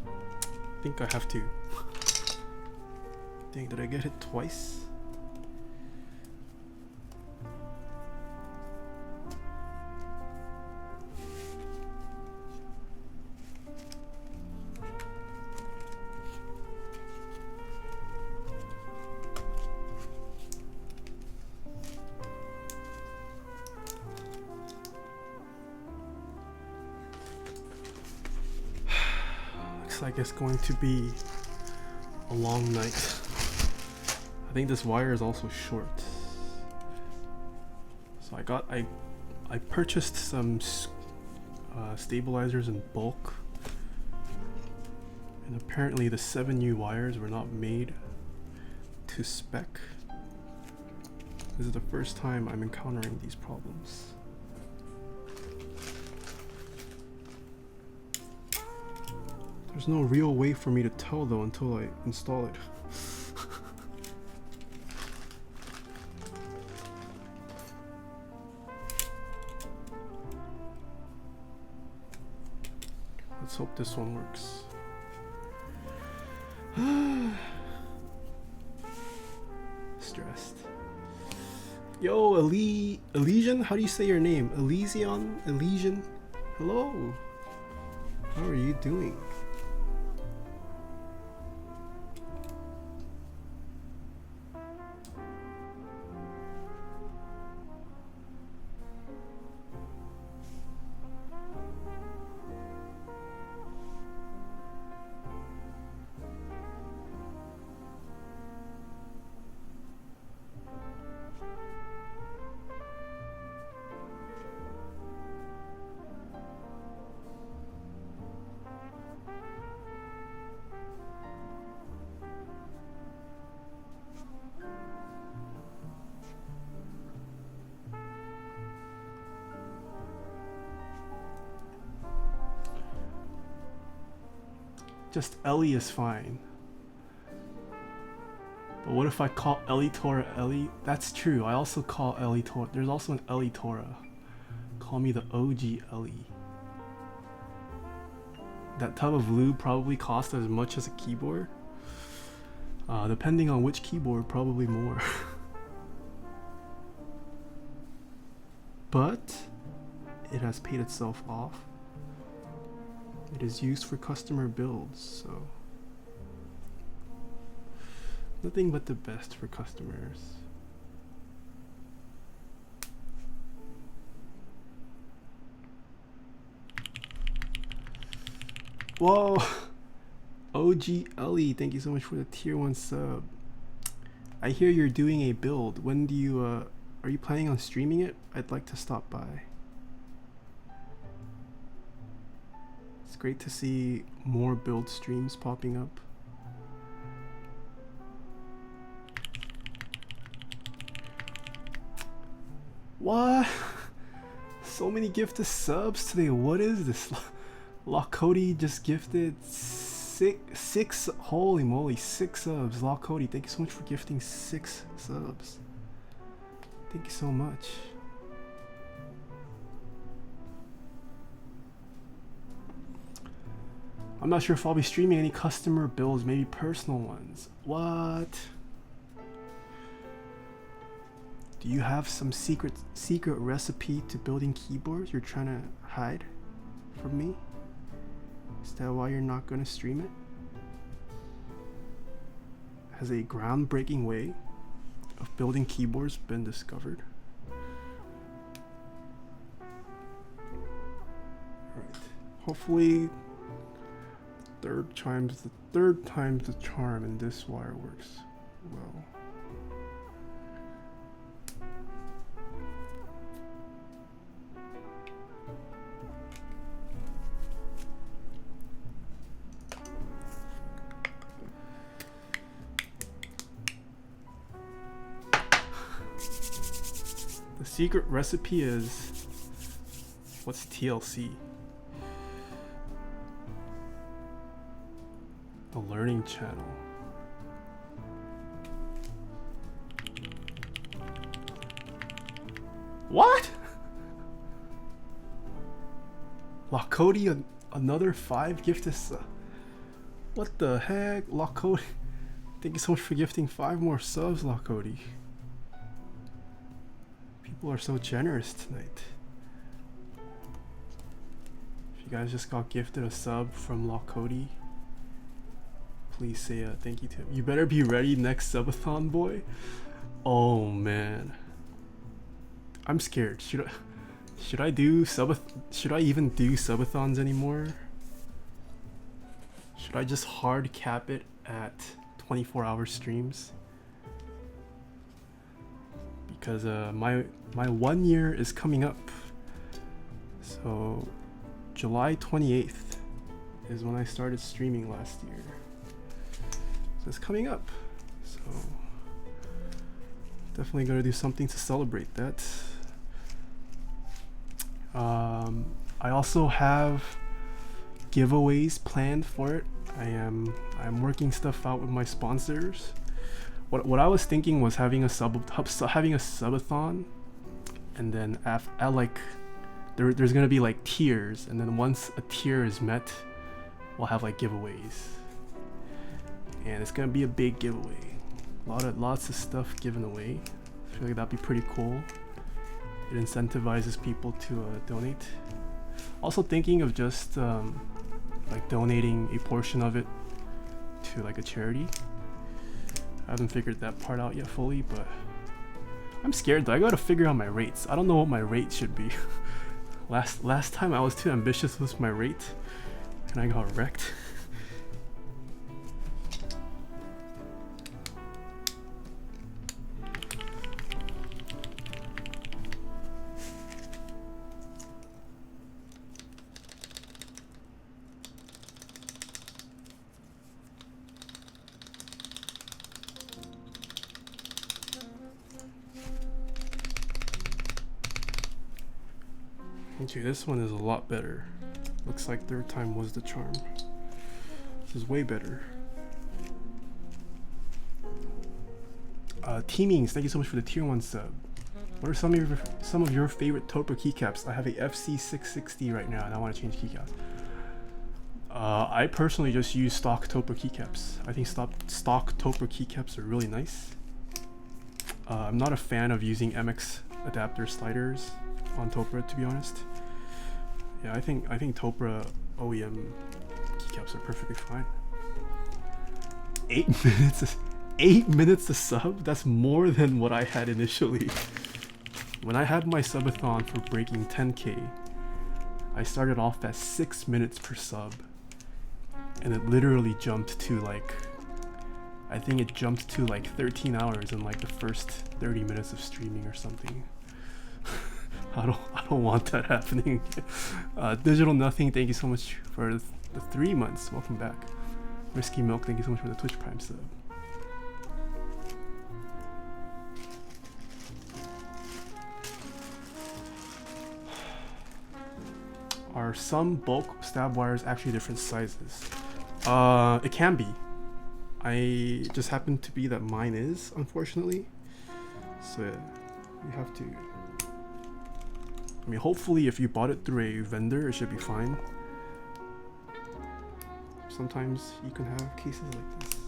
[SPEAKER 1] I think I have to. Dang, did I get hit twice? Like it's going to be a long night. I think this wire is also short, So I purchased some stabilizers in bulk, and apparently the 7U wires were not made to spec. This is the first time I'm encountering these problems. There's no real way for me to tell though until I install it. Let's hope this one works. Stressed. Yo, Elysian? How do you say your name? Elysian? Hello. How are you doing? Just Ellie is fine. But what if I call Ellie Tora Ellie? That's true. I also call Ellie Tora. There's also an Ellie Tora. Call me the OG Ellie. That tub of lube probably cost as much as a keyboard. Depending on which keyboard, probably more. But it has paid itself off. It is used for customer builds, so nothing but the best for customers. Whoa! OG Ellie, thank you so much for the tier 1 sub. I hear you're doing a build. When do you, are you planning on streaming it? I'd like to stop by. It's great to see more build streams popping up. What? So many gifted subs today. What is this? Lock Cody just gifted six. Holy moly, 6 subs. Lock Cody, thank you so much for gifting 6 subs. Thank you so much. I'm not sure if I'll be streaming any customer builds, maybe personal ones. What? Do you have some secret recipe to building keyboards you're trying to hide from me? Is that why you're not gonna stream it? Has a groundbreaking way of building keyboards been discovered? Alright. Hopefully third time's the charm and this wire works well. The secret recipe is, what's TLC? The learning channel. What? Lakodi, another 5 gifted what the heck? Lakodi, thank you so much for gifting 5 more subs, Lakodi. People are so generous tonight. If you guys just got gifted a sub from Lakodi, please say thank you to him. You better be ready next subathon, boy. Oh man, I'm scared. Should I even do subathons anymore? Should I just hard cap it at 24-hour streams? because my 1 year is coming up. So July 28th is when I started streaming last year. So it's coming up. So definitely gonna do something to celebrate that. I also have giveaways planned for it. I'm working stuff out with my sponsors. What I was thinking was having a subathon, and then there's gonna be like tiers, and then once a tier is met, we'll have like giveaways, and it's gonna be a big giveaway. Lots of stuff given away. I feel like that'd be pretty cool. It incentivizes people to donate. Also thinking of just like donating a portion of it to like a charity. I haven't figured that part out yet fully, but I'm scared though. I gotta figure out my rates. I don't know what my rate should be. Last time I was too ambitious with my rate and I got wrecked. Okay, this one is a lot better. Looks like third time was the charm. This is way better. Teamings, thank you so much for the tier 1 sub. What are some of your favorite Topa keycaps? I have a FC660 right now and I want to change keycaps. I personally just use stock Topa keycaps. I think stock Topa keycaps are really nice. I'm not a fan of using MX adapter sliders on Topa, to be honest. Yeah, I think Topa OEM keycaps are perfectly fine. 8 minutes to sub? That's more than what I had initially. When I had my subathon for breaking 10k, I started off at 6 minutes per sub, and it literally jumped to like, I think it jumped to like 13 hours in like the first 30 minutes of streaming or something. I don't want that happening. Digital Nothing, thank you so much for the 3 months. Welcome back. Risky Milk, thank you so much for the Twitch Prime sub. Are some bulk stab wires actually different sizes? It can be. I just happen to be that mine is, unfortunately. So you have to. I mean, hopefully if you bought it through a vendor, it should be fine. Sometimes you can have cases like this.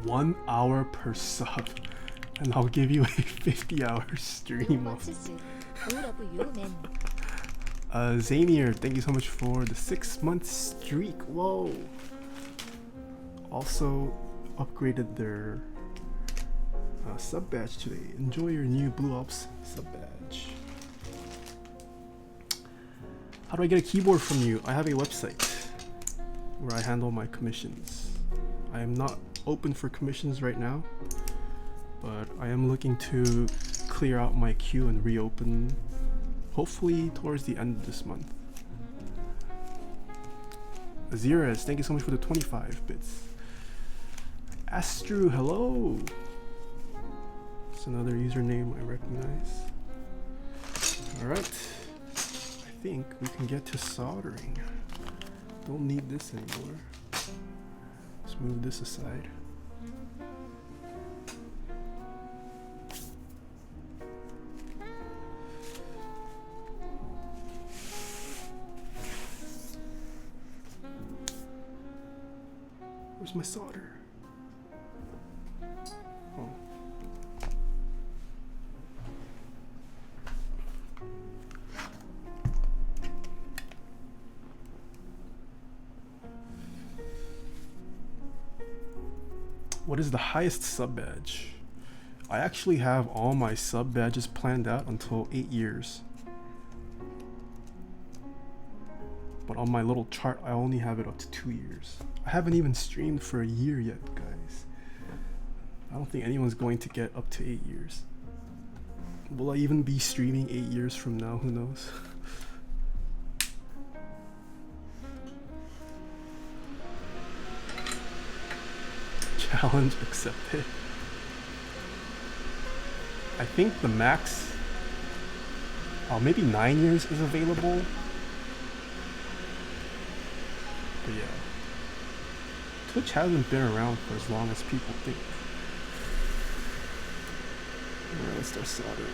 [SPEAKER 1] $1 hour per sub, and I'll give you a 50-hour stream of Zanier, thank you so much for the 6-month streak. Whoa! Also upgraded their sub badge today. Enjoy your new Blue Ops sub badge. How do I get a keyboard from you? I have a website where I handle my commissions. I am not open for commissions right now, but I am looking to clear out my queue and reopen hopefully towards the end of this month. Azirez, thank you so much for the 25 bits. Astru, hello. It's another username I recognize. Alright, I think we can get to soldering. Don't need this anymore. Let's move this aside. Where's my solder? Oh. What is the highest sub badge? I actually have all my sub badges planned out until 8 years. but on my little chart I only have it up to 2 years. I haven't even streamed for a year yet, guys. I don't think anyone's going to get up to 8 years. Will I even be streaming 8 years from now? Who knows? Challenge accepted. I think the max, maybe 9 years is available. But yeah, Twitch hasn't been around for as long as people think. Alright, let's start soldering.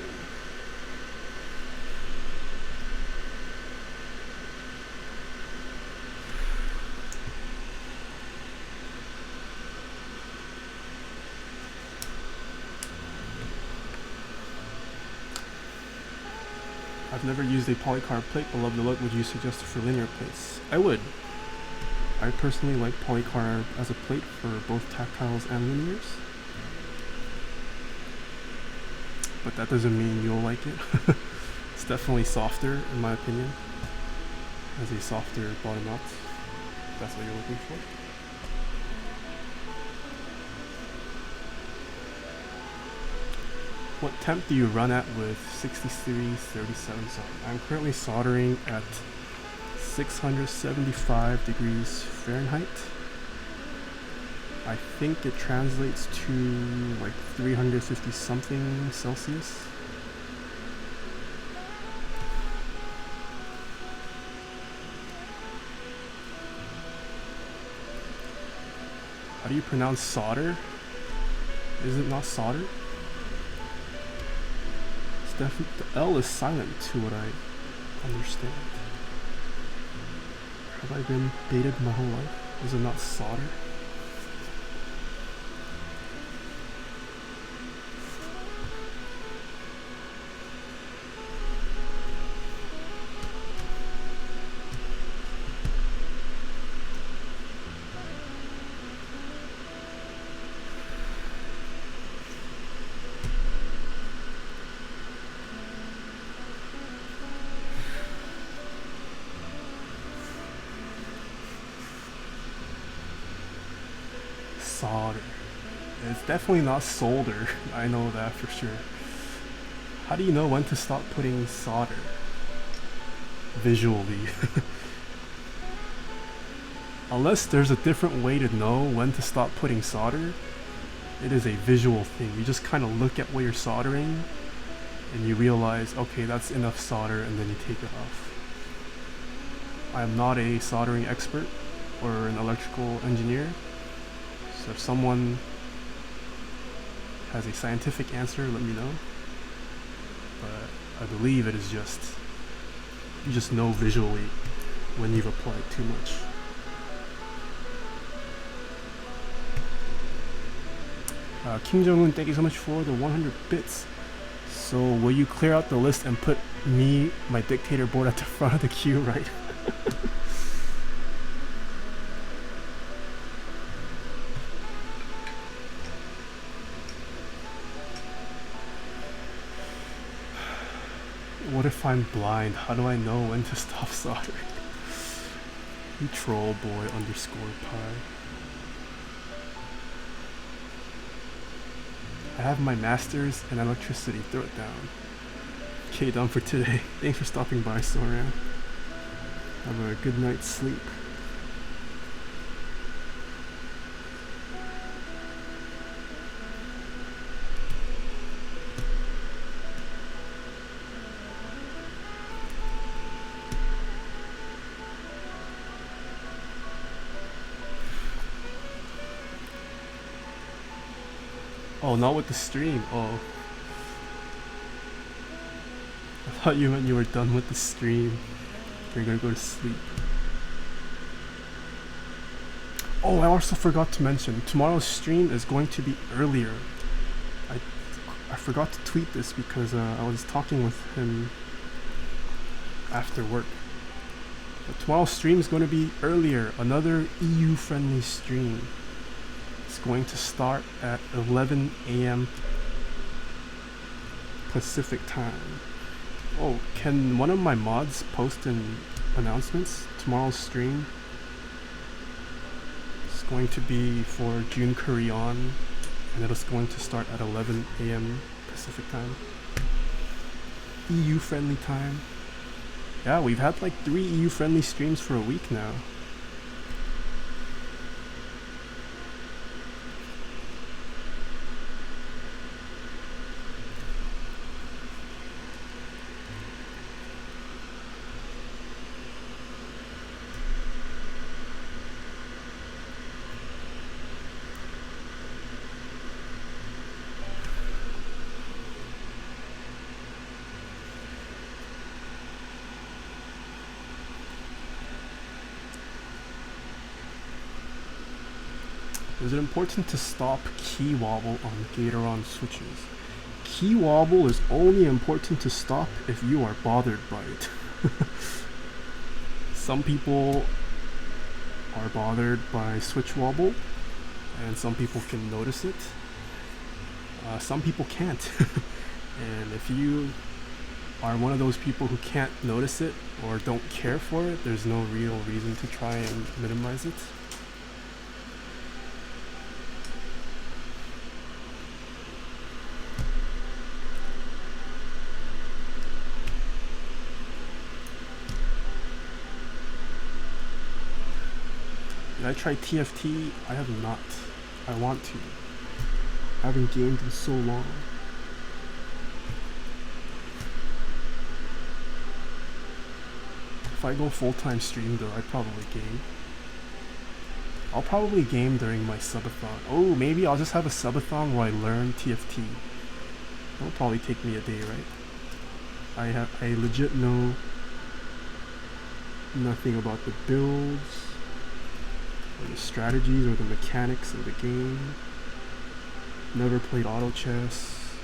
[SPEAKER 1] I've never used a polycarb plate, but love the look. Would you suggest it for linear plates? I would. I personally like polycarb as a plate for both tactiles and linears. But that doesn't mean you'll like it. It's definitely softer, in my opinion. Has a softer bottom out, if that's what you're looking for. What temp do you run at with 6337 soldering? I'm currently soldering at 675 degrees Fahrenheit. I think it translates to like 350 something Celsius. How do you pronounce solder? Is it not solder? The L is silent to what I understand. Have I been baited my whole life? Is it not solder? Solder. It's definitely not solder. I know that for sure. How do you know when to stop putting solder? Visually. Unless there's a different way to know when to stop putting solder, it is a visual thing. You just kind of look at what you're soldering and you realize, okay, that's enough solder, and then you take it off. I am not a soldering expert or an electrical engineer. So if someone has a scientific answer, let me know. But I believe it is just, you just know visually when you've applied too much. Kim Jong-un, thank you so much for the 100 bits. So will you clear out the list and put me, my dictator board at the front of the queue, right? What if I'm blind? How do I know when to stop soldering? You troll boy underscore pie. I have my master's in electricity. Throw it down. Okay, done for today. Thanks for stopping by, Soran. Have a good night's sleep. Oh, not with the stream. Oh. I thought you meant you were done with the stream. You're gonna go to sleep. Oh, I also forgot to mention, tomorrow's stream is going to be earlier. I forgot to tweet this because I was talking with him after work. But tomorrow's stream is going to be earlier. Another EU-friendly stream. It's going to start at 11 a.m. Pacific time. Oh, can one of my mods post in announcements. Tomorrow's stream is going to be for June Korean, and it is going to start at 11 a.m. Pacific time. EU friendly time. Yeah, we've had like 3 EU friendly streams for a week now. Is it important to stop key wobble on Gatoron switches? Key wobble is only important to stop if you are bothered by it. Some people are bothered by switch wobble, and some people can notice it. Some people can't. And if you are one of those people who can't notice it or don't care for it, there's no real reason to try and minimize it. Did I try TFT? I have not. I want to. I haven't gamed in so long. If I go full-time stream though, I'd probably game. I'll probably game during my subathon. Oh, maybe I'll just have a subathon where I learn TFT. That'll probably take me a day, right? I legit know nothing about the builds, or the strategies, or the mechanics of the game. Never played auto chess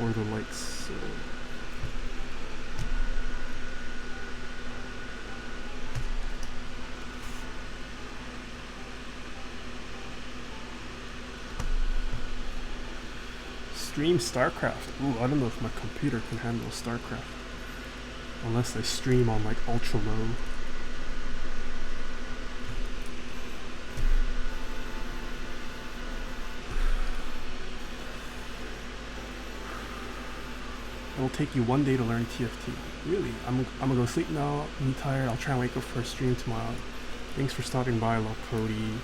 [SPEAKER 1] or the likes, so stream StarCraft. Ooh, I don't know if my computer can handle StarCraft unless I stream on like ultra low. It'll take you 1 day to learn TFT. Really? I'm gonna go sleep now. I'm tired. I'll try and wake up for a stream tomorrow. Thanks for stopping by, Love Cody,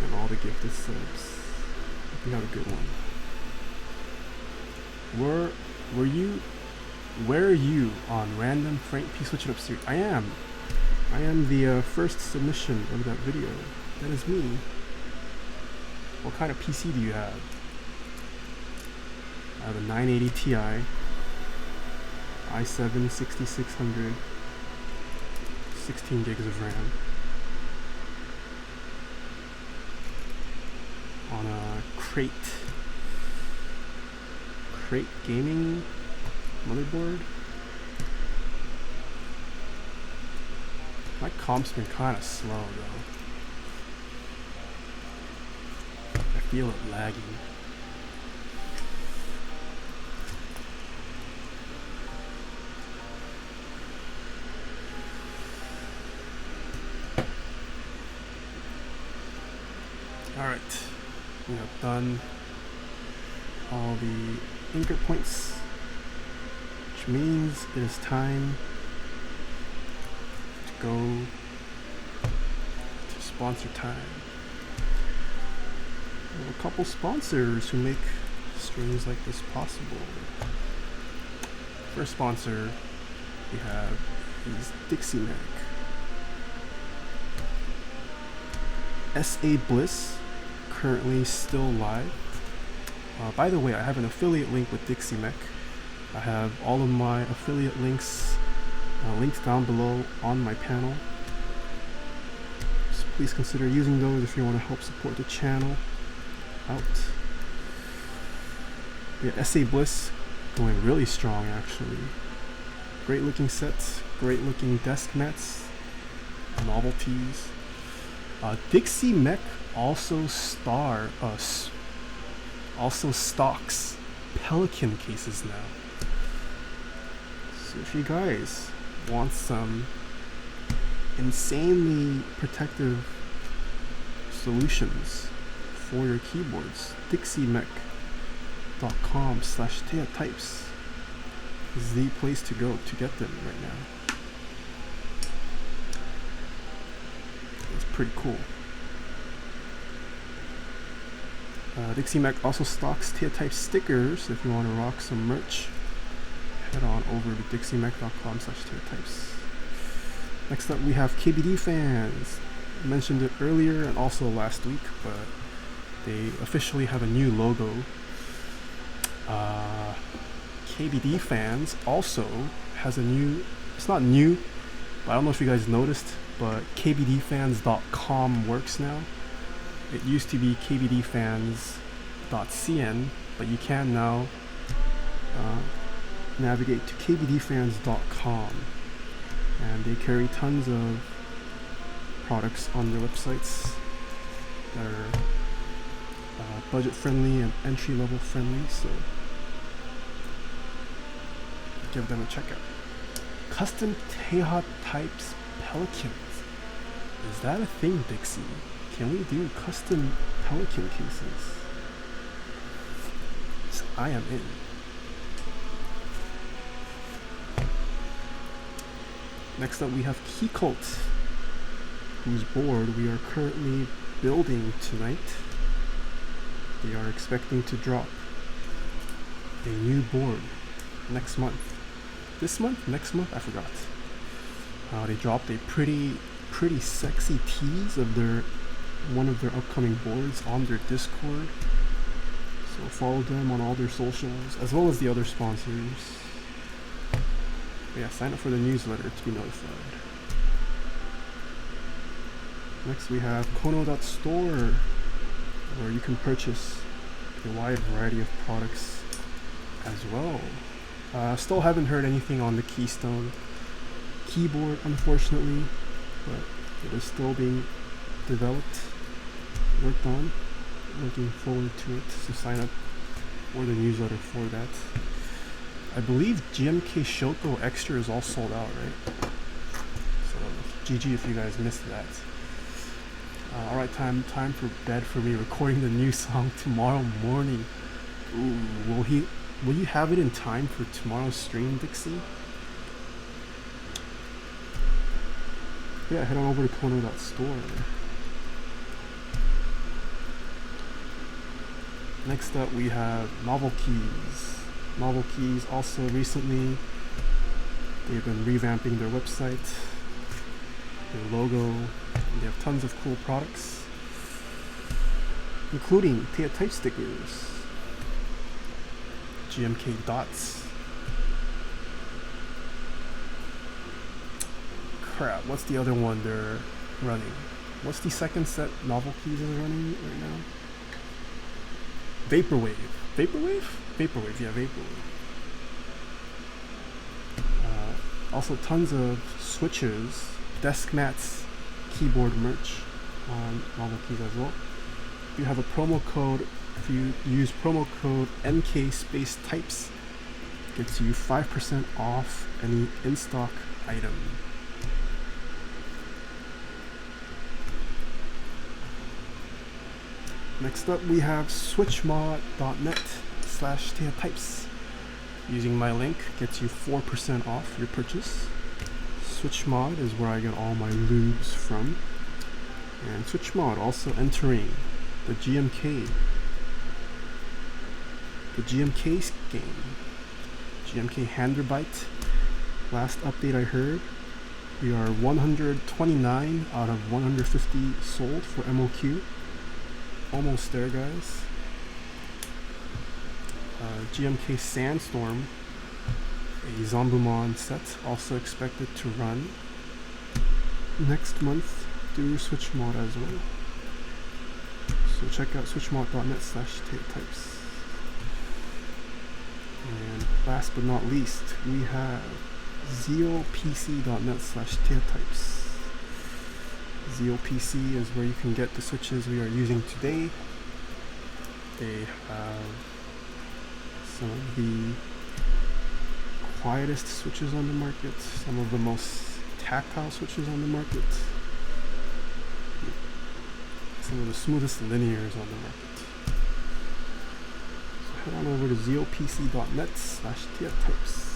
[SPEAKER 1] and all the gifted subs. Hope you have a good one. Where are you on random Frank P Switch It Up series? I am the first submission of that video. That is me. What kind of PC do you have? I have a 980 Ti, i7 6600, 16 gigs of RAM, on a crate gaming motherboard. My comp's been kind of slow though. I feel it lagging. Alright, we have done all the anchor points, which means it is time to go to sponsor time. We have a couple sponsors who make streams like this possible. First sponsor we have is Dixie Mac. SA Bliss, currently still live. By the way, I have an affiliate link with Dixie Mech. I have all of my affiliate links linked down below on my panel. So please consider using those if you want to help support the channel out. Yeah, SA Bliss going really strong actually. Great looking sets, great looking desk mats, novelties. Dixie Mech also stocks Pelican cases now. So if you guys want some insanely protective solutions for your keyboards, dixiemech.com/Taeha is the place to go to get them right now. It's pretty cool. DixieMech also stocks Taeha stickers. If you want to rock some merch, head on over to dixiemech.com/Taeha. Next up, we have KBD fans. I mentioned it earlier and also last week, but they officially have a new logo. KBD fans also has a new, it's not new, but I don't know if you guys noticed, but kbdfans.com works now. It used to be kbdfans.cn, but you can now navigate to kbdfans.com, and they carry tons of products on their websites that are budget friendly and entry level friendly, so give them a check out. Custom Taeha types pelicans. Is that a thing, Dixie? Can we do custom pelican cases? I am in. Next up, we have Keycult, whose board we are currently building tonight. They are expecting to drop a new board next month. This month? Next month? I forgot. They dropped a pretty sexy tease of one of their upcoming boards on their Discord. So follow them on all their socials, as well as the other sponsors. But yeah, sign up for the newsletter to be notified. Next we have Kono.store, where you can purchase a wide variety of products as well. Still haven't heard anything on the Keystone keyboard, unfortunately, but it is still being developed, worked on. Looking forward to it, so sign up for the newsletter for that. I believe GMK Shoko Extra is all sold out, right? So GG if you guys missed that. Alright, time for bed for me, recording the new song tomorrow morning. Ooh, will you have it in time for tomorrow's stream, Dixie? Yeah, head on over to Kono.store. Next up we have Novel Keys. Novel Keys also recently, they've been revamping their website, their logo, and they have tons of cool products, including Taeha type stickers, GMK dots. Crap, what's the other one they're running? What's the second set Novel Keys is running right now? Vaporwave, yeah, Vaporwave. Also tons of switches, desk mats, keyboard merch on Novel Keys as well. If you have a promo code, if you use promo code MK_types, it gets you 5% off any in-stock item. Next up we have switchmod.net/Taeha types. Using my link gets you 4% off your purchase. Switchmod is where I get all my lubes from. And Switchmod also entering the GMK game. GMK Handerbyte. Last update I heard, we are 129 out of 150 sold for MOQ. Almost there, guys. GMK Sandstorm, a Zombumon set, also expected to run next month through Switchmod as well. So check out switchmod.net/Taeha types. And last but not least, we have zealpc.net/Taeha types. ZealPC is where you can get the switches we are using today. They have some of the quietest switches on the market, some of the most tactile switches on the market, some of the smoothest linears on the market. So head on over to zeopc.net/Taeha-types.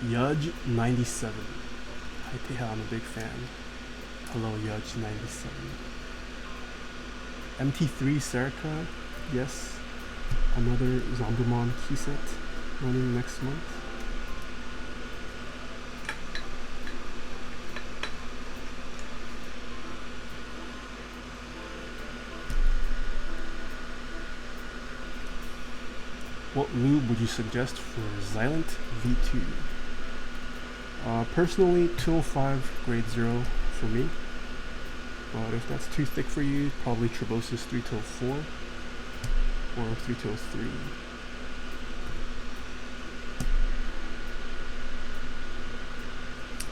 [SPEAKER 1] Yudge97. Hi Taeha, I'm a big fan. Hello Yudge97. MT3 Serica, yes. Another Zombumon key set running next month. What lube would you suggest for Xylent V2? Personally, 205 grade 0 for me. But if that's too thick for you, probably Trebosis 3-4 or 3-3.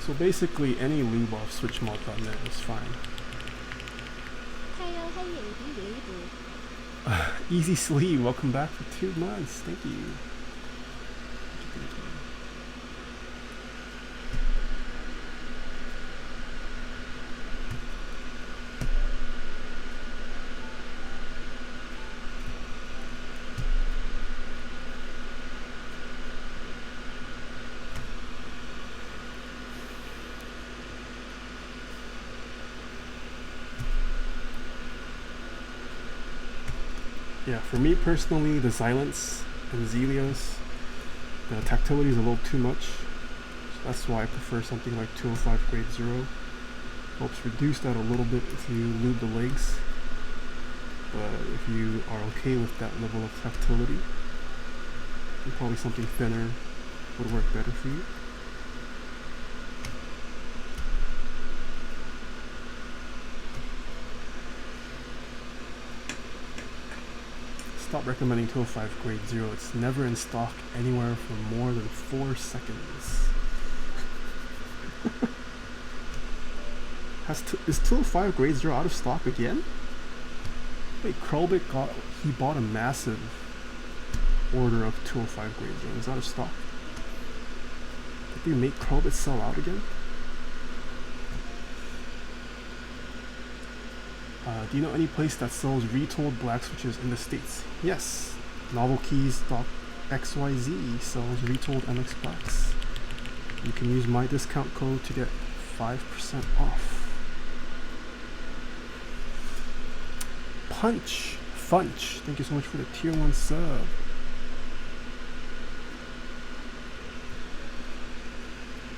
[SPEAKER 1] So basically any lube off switchmod.net is fine.
[SPEAKER 2] 타이어 하이 AB 웨이브.
[SPEAKER 1] Easy Sleeve, welcome back for 2 months. Thank you. Yeah, for me personally, the Xylents and zealios, the tactility is a little too much. So that's why I prefer something like 205 grade 0. Helps reduce that a little bit if you lube the legs. But if you are okay with that level of tactility, then probably something thinner would work better for you. Stop recommending 205 grade 0. It's never in stock anywhere for more than 4 seconds. Is 205 grade 0 out of stock again? Wait, Krulbit bought a massive order of 205 grade 0. Is out of stock? Did they make Krulbit sell out again? Do you know any place that sells retooled black switches in the States? Yes, NovelKeys.xyz sells retooled MX blacks. You can use my discount code to get 5% off. Funch, thank you so much for the tier 1 sub.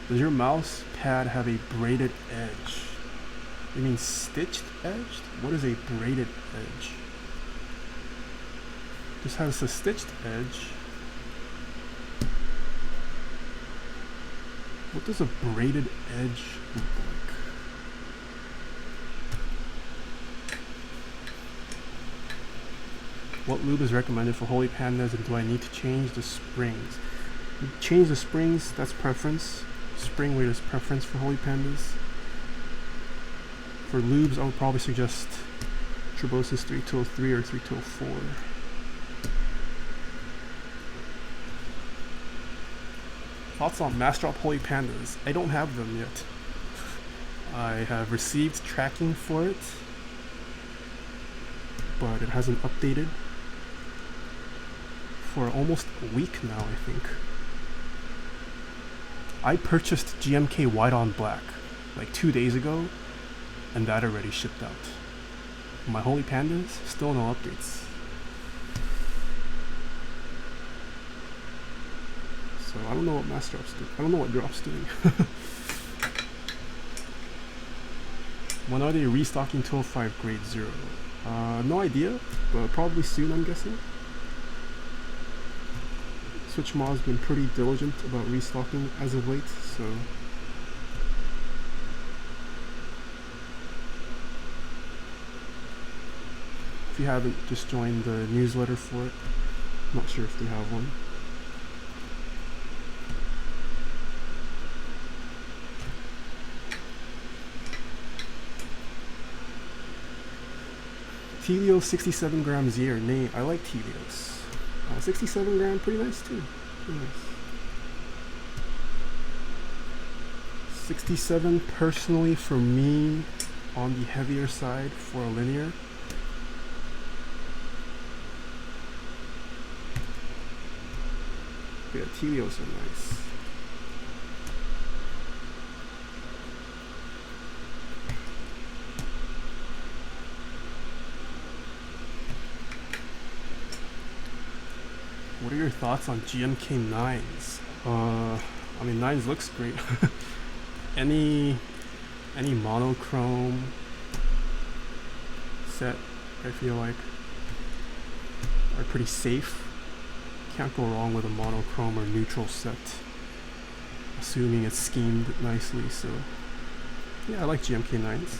[SPEAKER 1] Does your mouse pad have a braided edge? You mean stitched edged? What is a braided edge? This has a stitched edge. What does a braided edge look like? What lube is recommended for Holy Pandas, and do I need to change the springs? Change the springs, that's preference. Spring weight is preference for Holy Pandas. For lubes, I would probably suggest Trebosis 3-3 or 3-4. Thoughts on Mass Drop Holy Pandas? I don't have them yet. I have received tracking for it, but it hasn't updated for almost a week now, I think. I purchased GMK White on Black like 2 days ago, and that already shipped out. My Holy Pandas, still no updates. So I don't know what Mass Drop's doing. I don't know what Drop's doing. When are they restocking 205 grade 0? No idea, but probably soon, I'm guessing. Switchmod's been pretty diligent about restocking as of late, so if you haven't, just join the newsletter for it. Not sure if they have one. Telio 67 grams here. Nay, I like Telios. 67 gram, pretty nice too. Pretty nice. 67 personally for me on the heavier side for a linear. Yeah, Telios are nice. What are your thoughts on GMK 9s? I mean 9s looks great. any monochrome set I feel like are pretty safe. Can't go wrong with a monochrome or neutral set, assuming it's schemed nicely. So yeah, I like GMK 9s.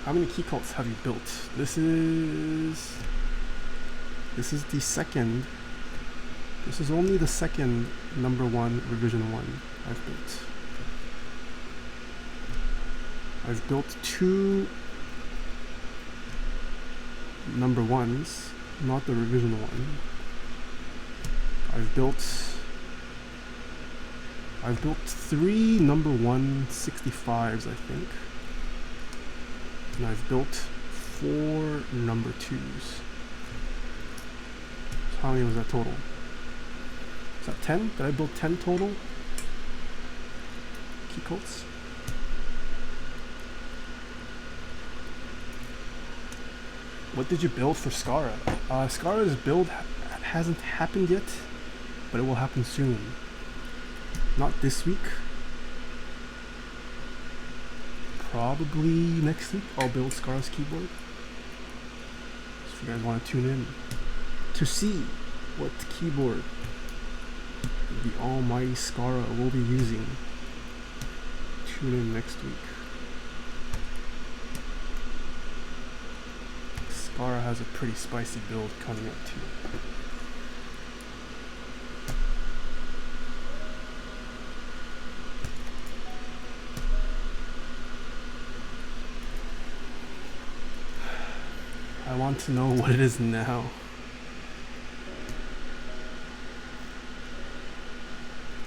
[SPEAKER 1] How many Keycults have you built? This is the second. This is only the second #1 revision 1 I've built. I've built 2 #1s, not the revision 1. I've built 3 #1 65s, I think. And I've built 4 #2s. So how many was that total? Is that 10? Did I build 10 total Keycults? What did you build for Skara? Skara's build hasn't happened yet, but it will happen soon. Not this week. Probably next week I'll build Skara's keyboard. So if you guys want to tune in to see what keyboard the almighty Skara will be using, tune in next week. Skara has a pretty spicy build coming up too. I want to know what it is now.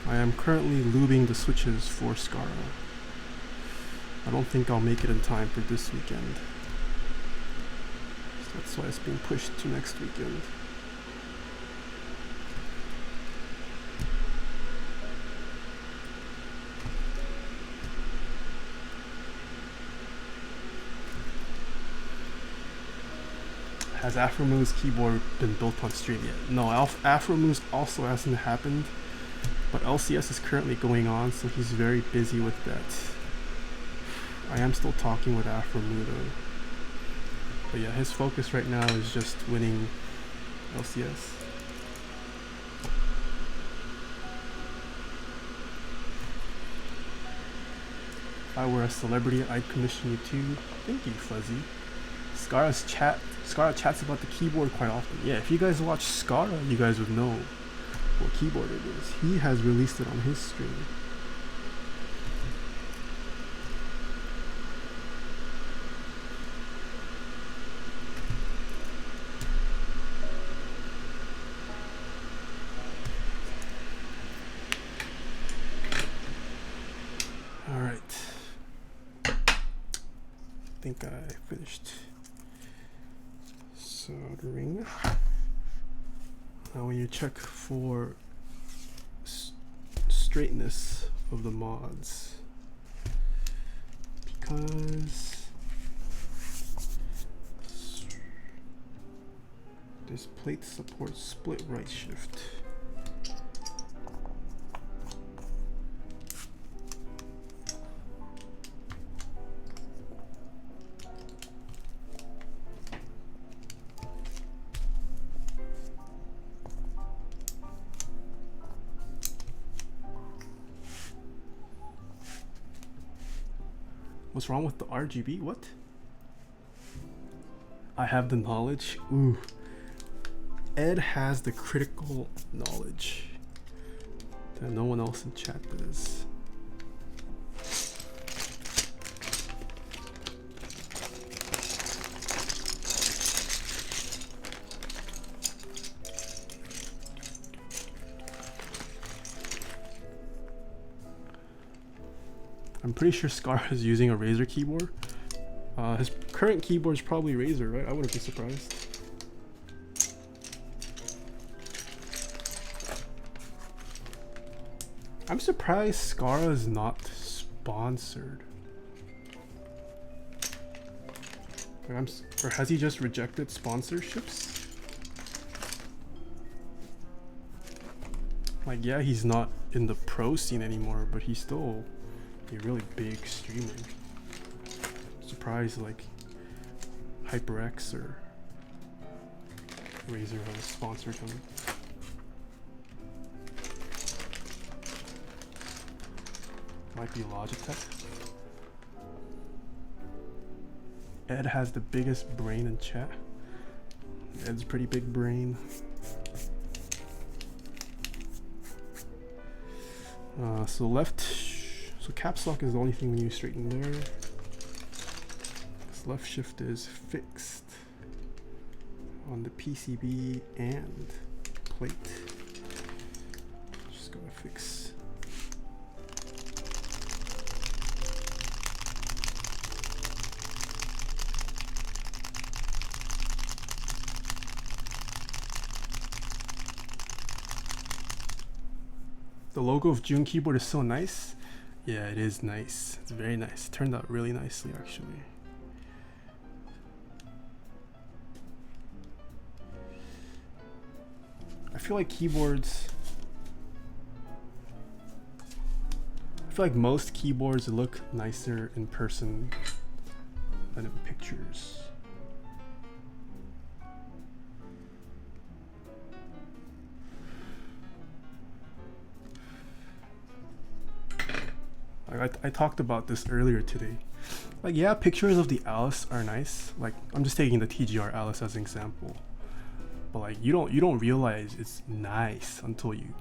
[SPEAKER 1] I am currently lubing the switches for Skara. I don't think I'll make it in time for this weekend. So that's why it's being pushed to next weekend. Has Afromoo's keyboard been built on stream yet? No, Afromoo's also hasn't happened, but LCS is currently going on, so he's very busy with that. I am still talking with Afromoo though. But yeah, his focus right now is just winning LCS. If I were a celebrity, I'd commission you too. Thank you, Fuzzy. Skara chats about the keyboard quite often. Yeah, if you guys watch Skara, you guys would know what keyboard it is. He has released it on his stream. Alright. I think I finished soldering. Now when you check for straightness of the mods, because this plate supports split right shift. What's wrong with the RGB? What? I have the knowledge. Ooh. Ed has the critical knowledge that no one else in chat does. I'm pretty sure Scar is using a Razer keyboard. His current keyboard is probably Razer, right? I wouldn't be surprised. I'm surprised Scar is not sponsored. Or has he just rejected sponsorships? Like, yeah, he's not in the pro scene anymore, but he's still a really big streamer. Surprised like HyperX or Razer has sponsored him. Might be Logitech. Ed has the biggest brain in chat. Ed's a pretty big brain. So caps lock is the only thing when you straighten there. This left shift is fixed on the PCB and plate. Just gotta fix. The logo of June keyboard is so nice. Yeah, it is nice. It's very nice. It turned out really nicely, actually. I feel like most keyboards look nicer in person than in pictures. I talked about this earlier today. Like, yeah, pictures of the Alice are nice. Like, I'm just taking the TGR Alice as an example. But like, you don't realize it's nice until you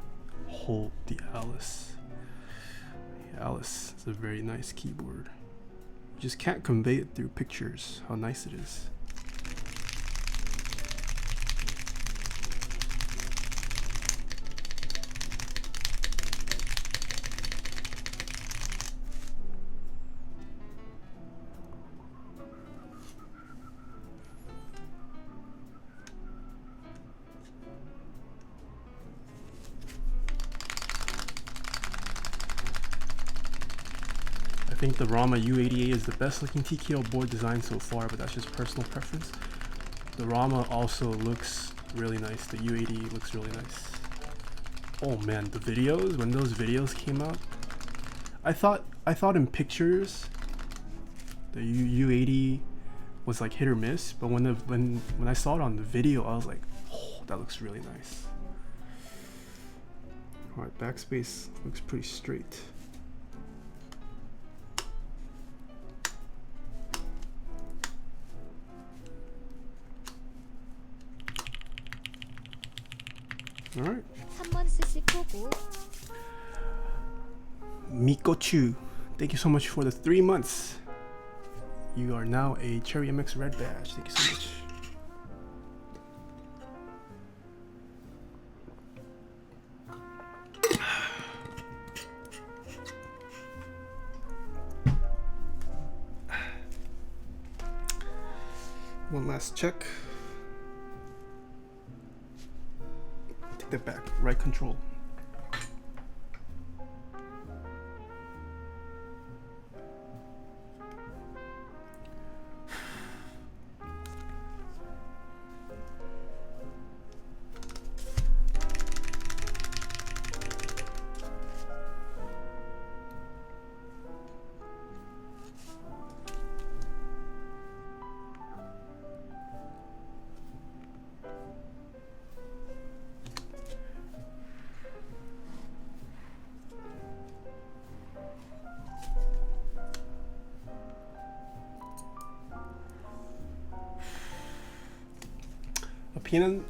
[SPEAKER 1] hold the Alice. The Alice is a very nice keyboard. You just can't convey it through pictures how nice it is. I think the Rama U88 is the best looking TKO board design so far, but that's just personal preference. The Rama also looks really nice. The U80 looks really nice. Oh man, the videos, when those videos came out, I thought in pictures the U80 was like hit or miss, but when I saw it on the video, I was like, oh, that looks really nice. All right, backspace looks pretty straight. All right. Mikochu, thank you so much for the 3 months. You are now a Cherry MX Red badge. Thank you so much. One last check. Take that back. Right control.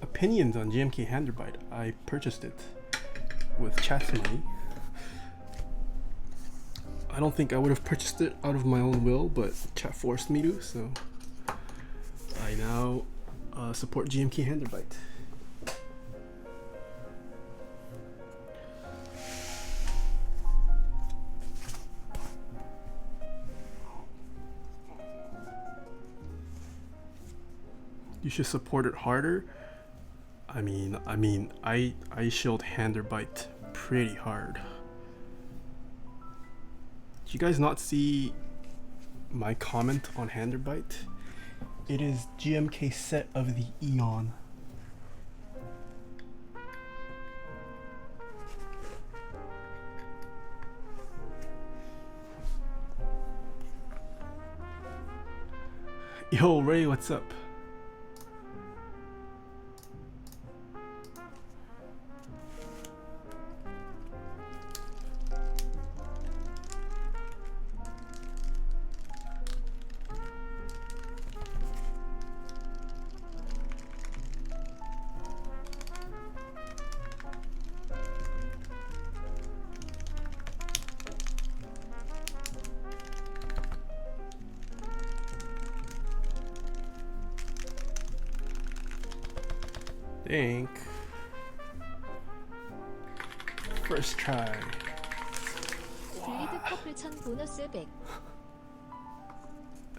[SPEAKER 1] Opinions on GMK Handlebyte. I purchased it with chat's money. I don't think I would have purchased it out of my own will, but chat forced me to, so I now support GMK Handlebyte. You should support it harder. I showed Handerbite pretty hard. Did you guys not see my comment on Handerbite? It is GMK set of the Eon. Yo, Ray, what's up? Think. First try.
[SPEAKER 2] 블리드 커플 1000 보너스 100.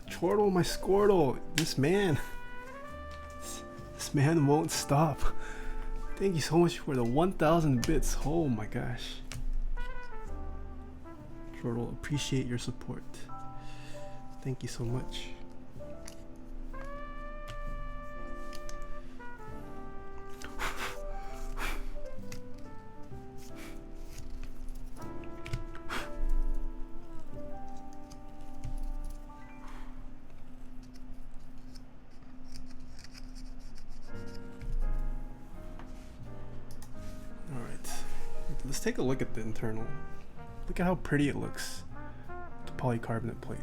[SPEAKER 1] Chortle, my Squirtle. This man won't stop. Thank you so much for the 1000 bits. Oh my gosh. Chortle, appreciate your support. Thank you so much. Let's take a look at the internal. Look at how pretty it looks. The polycarbonate plate.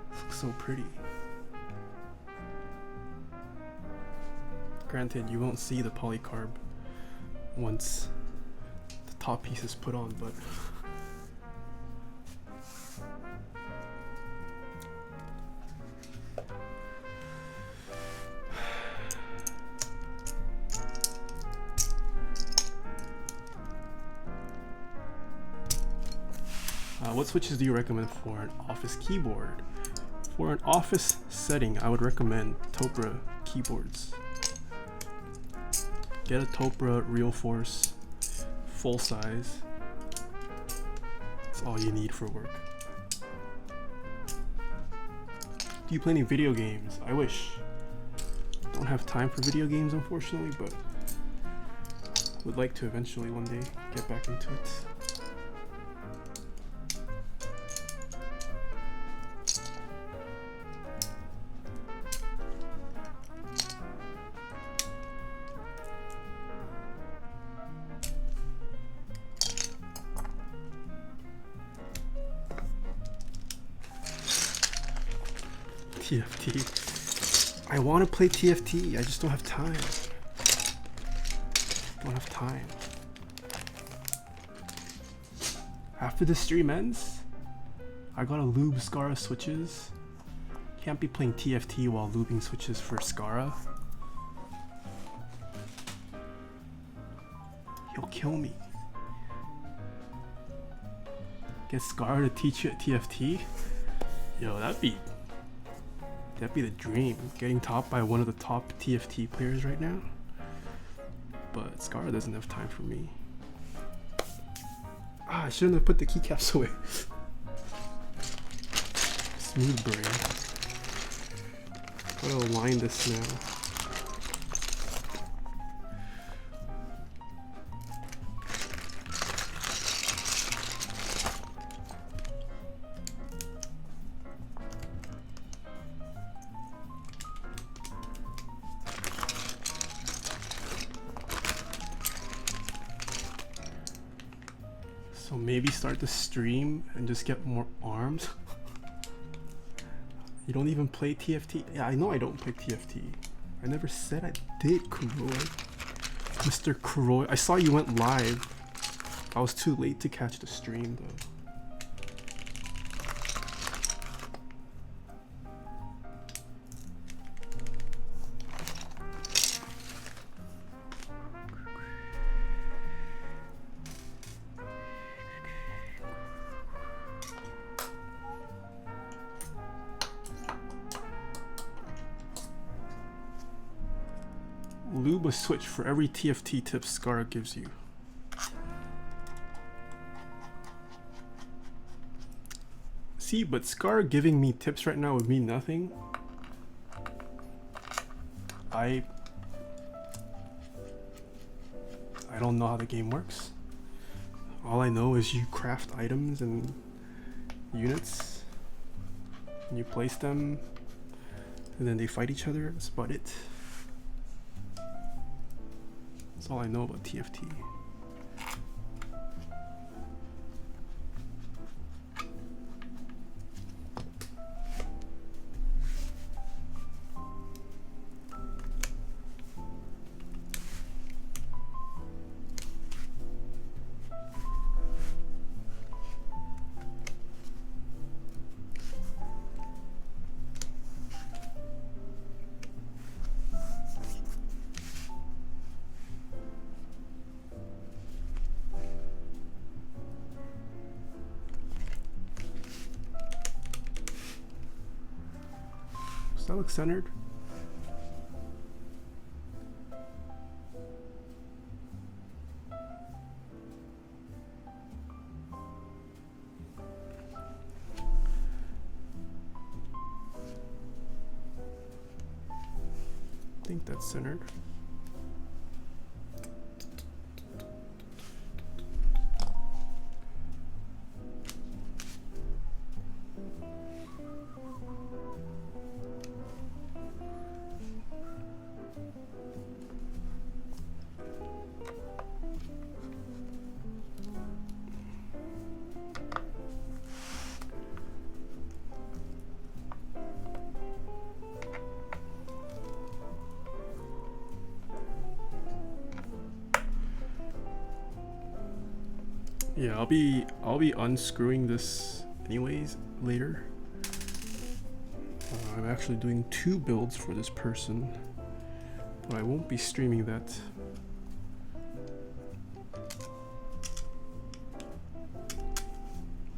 [SPEAKER 1] This looks so pretty. Granted, you won't see the polycarb once the top piece is put on, but what switches do you recommend for an office keyboard? For an office setting, I would recommend Topra keyboards. Get a Topra Real Force, full size. That's all you need for work. Do you play any video games? I wish. Don't have time for video games, unfortunately, but would like to eventually one day get back into it. TFT. I want to play TFT. I just don't have time. Don't have time. After the stream ends, I gotta lube Scara switches. Can't be playing TFT while lubing switches for Scara. He'll kill me. Get Scara to teach you at TFT? Yo, that'd be the dream. Getting topped by one of the top TFT players right now. But Scara doesn't have time for me. I shouldn't have put the keycaps away. Smooth brain. Gotta align this now. So maybe start the stream and just get more arms. You don't even play TFT? Yeah, I know I don't play TFT. I never said I did, Kuroi. Mr. Kuroi, I saw you went live. I was too late to catch the stream though. Lube a switch for every TFT tip Scar gives you. See, but Scar giving me tips right now would mean nothing. I don't know how the game works. All I know is you craft items and units, and you place them, and then they fight each other. That's about it. That's all I know about TFT. Does that look centered? I think that's centered. Yeah, I'll be unscrewing this anyways later. I'm actually doing 2 builds for this person, but I won't be streaming that.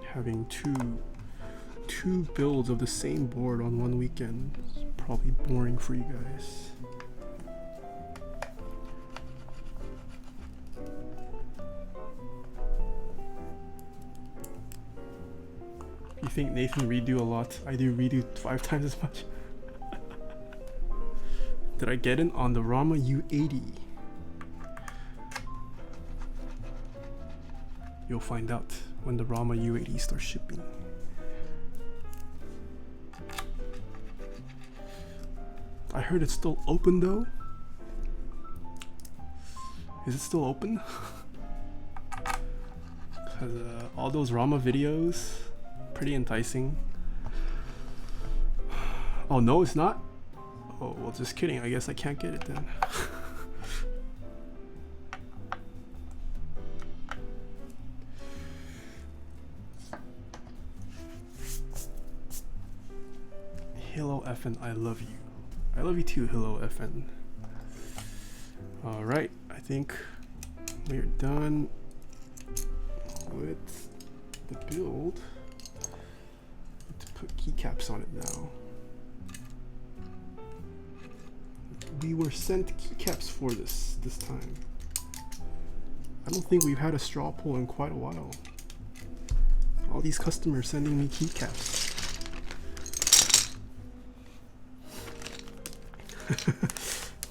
[SPEAKER 1] Having two builds of the same board on one weekend is probably boring for you guys. You think Nathan redo a lot? I do redo 5 times as much. Did I get in on the Rama U80? You'll find out when the Rama U80 starts shipping. I heard it's still open though. Is it still open? Cause all those Rama videos, pretty enticing. Oh no, it's not? Oh well, just kidding. I guess I can't get it then. Hello FN, I love you. I love you too, hello FN. Alright, I think we're done with the build. Let's put keycaps on it now. We were sent keycaps for this time. I don't think we've had a straw pull in quite a while. All these customers sending me keycaps.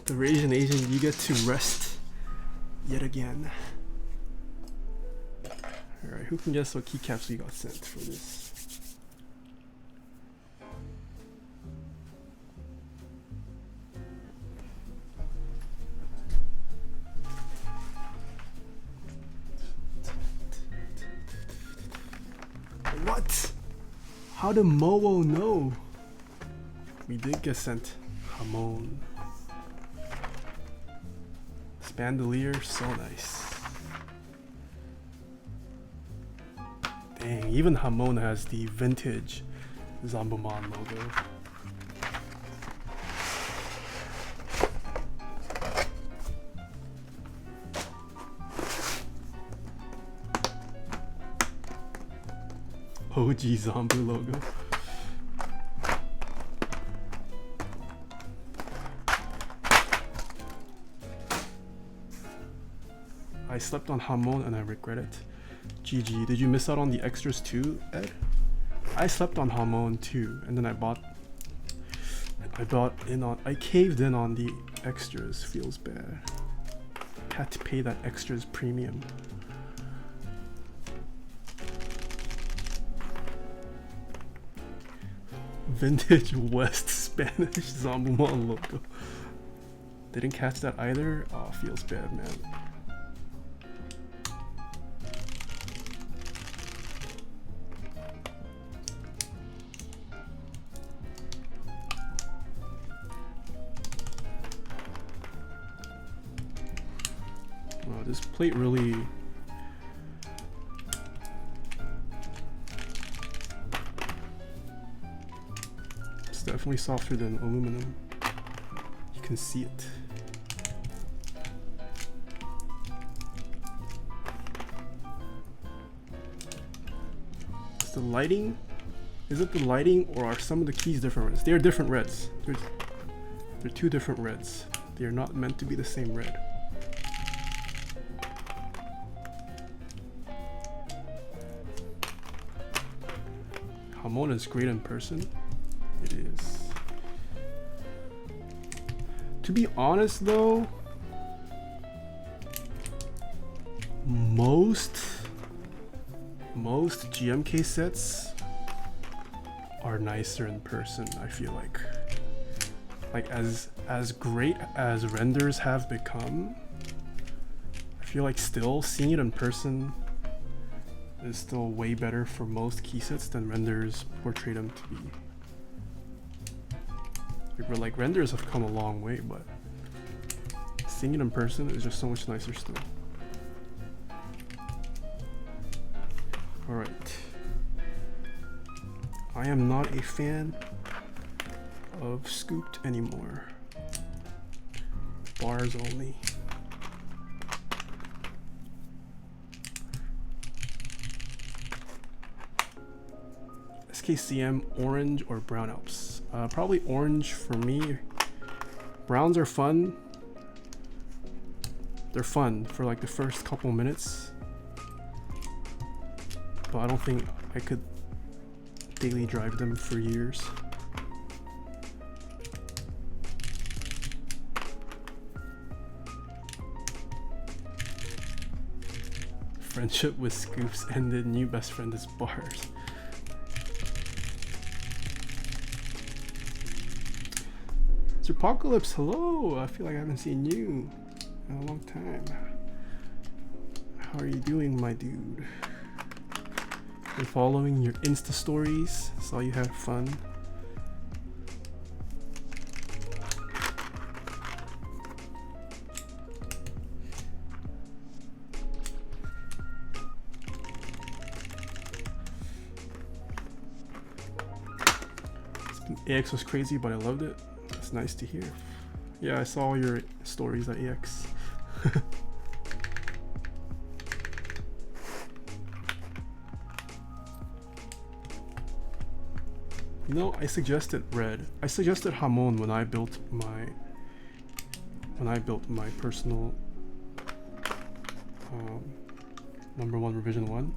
[SPEAKER 1] The Asian, you get to rest yet again. Alright, who can guess what keycaps we got sent for this? What? How did Mowo know? We did get sent Hamon. Spandelier, so nice. Dang, even Hamon has the vintage Zambomon logo. OG zombie logo. I slept on Jamon and I regret it. GG. Did you miss out on the extras too, Ed? I slept on Jamon too, and then I caved in on the extras. Feels bad. Had to pay that extras premium. Vintage West Spanish Zambumon logo. Didn't catch that either. Oh, feels bad, man. Wow, this plate really. It's definitely softer than aluminum. You can see it. The lighting, is it the lighting or are some of the keys different reds? They are different reds. They're two different reds. They are not meant to be the same red. Jamon is great in person. It is. To be honest though, most GMK sets are nicer in person, I feel like. Like as great as renders have become, I feel like still seeing it in person is still way better for most key sets than renders portray them to be. Like renders have come a long way, but seeing it in person is just so much nicer still. Alright. I am not a fan of scooped anymore. Bars only. SKCM, orange or brown Alps? Probably orange for me. Browns are fun. They're fun for like the first couple minutes. But I don't think I could daily drive them for years. Friendship with Scoops ended, new best friend is Bars. It's Apocalypse, hello! I feel like I haven't seen you in a long time. How are you doing, my dude? Been following your Insta stories, saw you had fun. AX was crazy, but I loved it. It's nice to hear. Yeah, I saw your stories at AX. You know, I suggested red. I suggested Jamon when I built my personal #1 revision 1,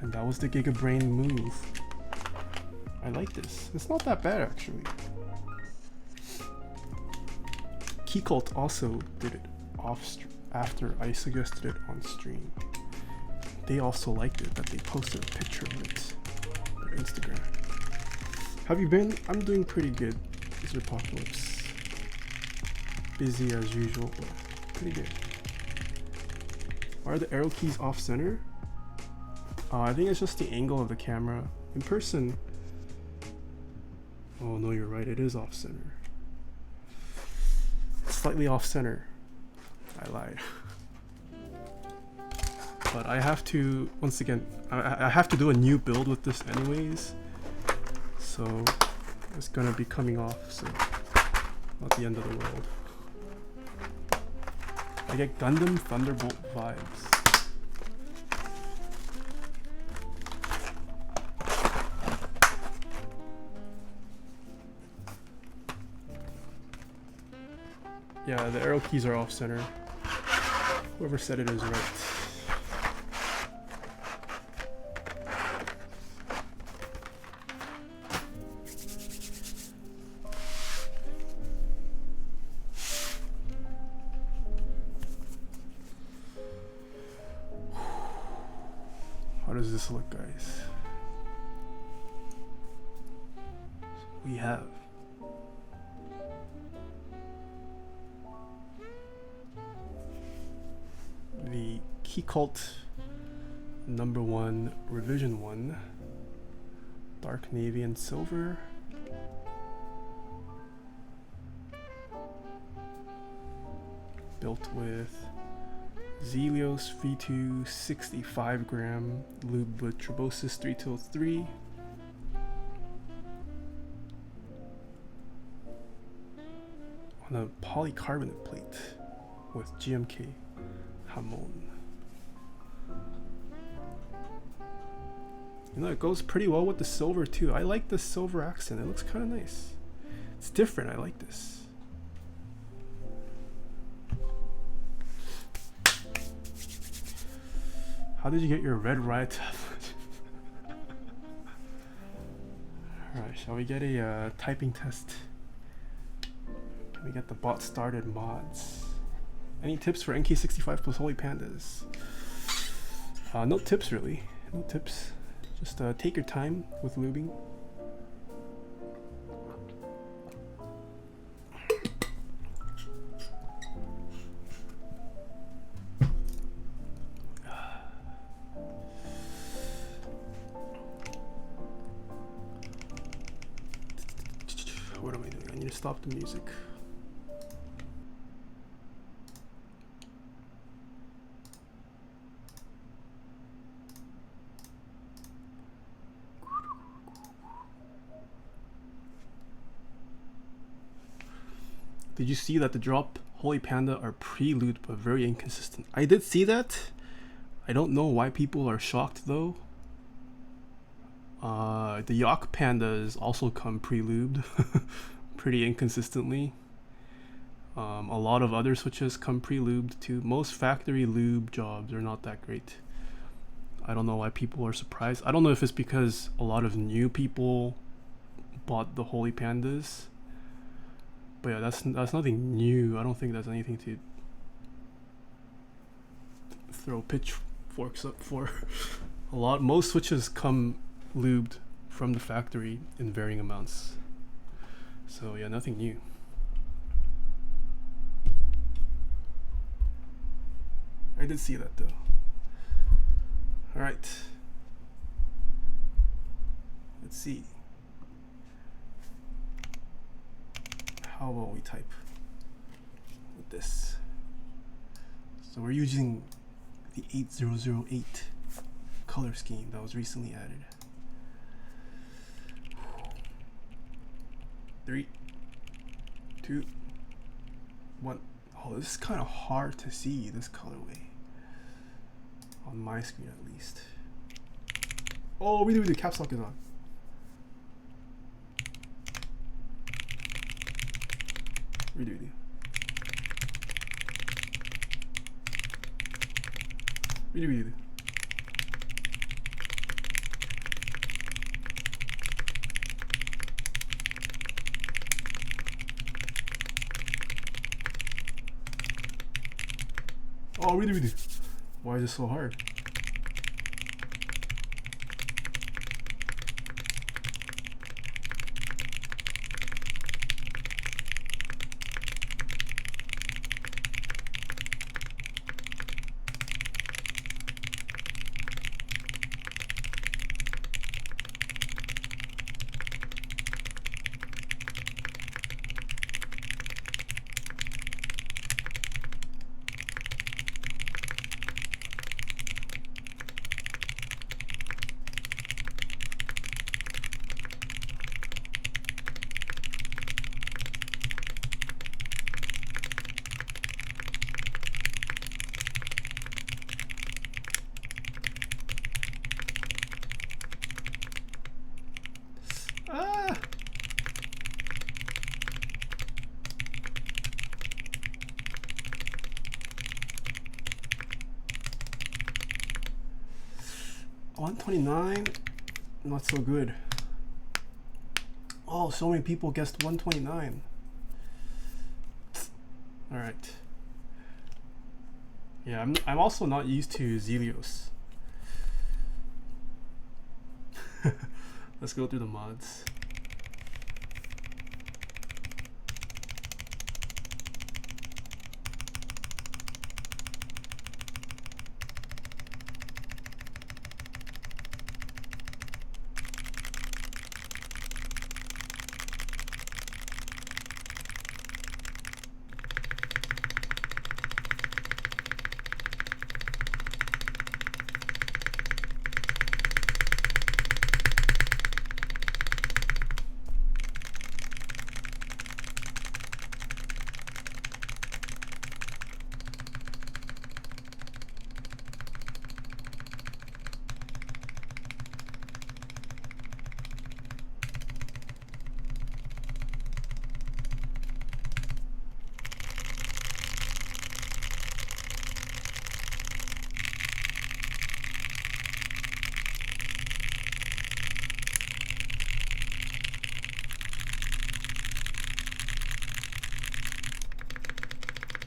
[SPEAKER 1] and that was the Gigabrain move. I like this. It's not that bad actually. Keycult also did it after I suggested it on stream. They also liked it, that they posted a picture of it. Instagram. Have you been? I'm doing pretty good. It's Apocalypse. Busy as usual, but pretty good. Are the arrow keys off center? I think it's just the angle of the camera. In person. Oh no, you're right. It is off center. It's slightly off center. I lied. But I have to, once again, I have to do a new build with this anyways, so it's gonna be coming off, so not the end of the world. I get Gundam Thunderbolt vibes. Yeah, the arrow keys are off center. Whoever said it is right. How does this look, guys? We have the Keycult No.1 Revision 1, dark navy and silver. Built with Zealios V2 65 gram, lubed with Trebosis 3-3. On a polycarbonate plate with GMK Jamon. You know, it goes pretty well with the silver too. I like the silver accent. It looks kind of nice. It's different. I like this. How did you get your red riot tablet? Alright, shall we get a typing test? Can we get the bot started mods? Any tips for NK65 plus Holy Pandas? No tips really. No tips. Just take your time with lubing. What am I doing? I need to stop the music. Did you see that the drop Holy Panda are pre-lubed but very inconsistent? I did see that. I don't know why people are shocked though. The Yak Pandas also come pre-lubed pretty inconsistently. A lot of other switches come pre-lubed too. Most factory lube jobs are not that great. I don't know why people are surprised. I don't know if it's because a lot of new people bought the Holy Pandas. But yeah, that's nothing new. I don't think that's anything to throw pitchforks up for. Most switches come lubed from the factory in varying amounts. So yeah, nothing new. I did see that though. Alright. Let's see. How about we type with this? So we're using the 8008 color scheme that was recently added. 3, 2, 1. Oh, this is kind of hard to see, this colorway. On my screen at least. Oh, we do. Caps lock is on. Redo. Oh, redo. Why is this so hard? 129, not so good. Oh, so many people guessed 129. All right. Yeah, I'm also not used to zealios. Let's go through the mods.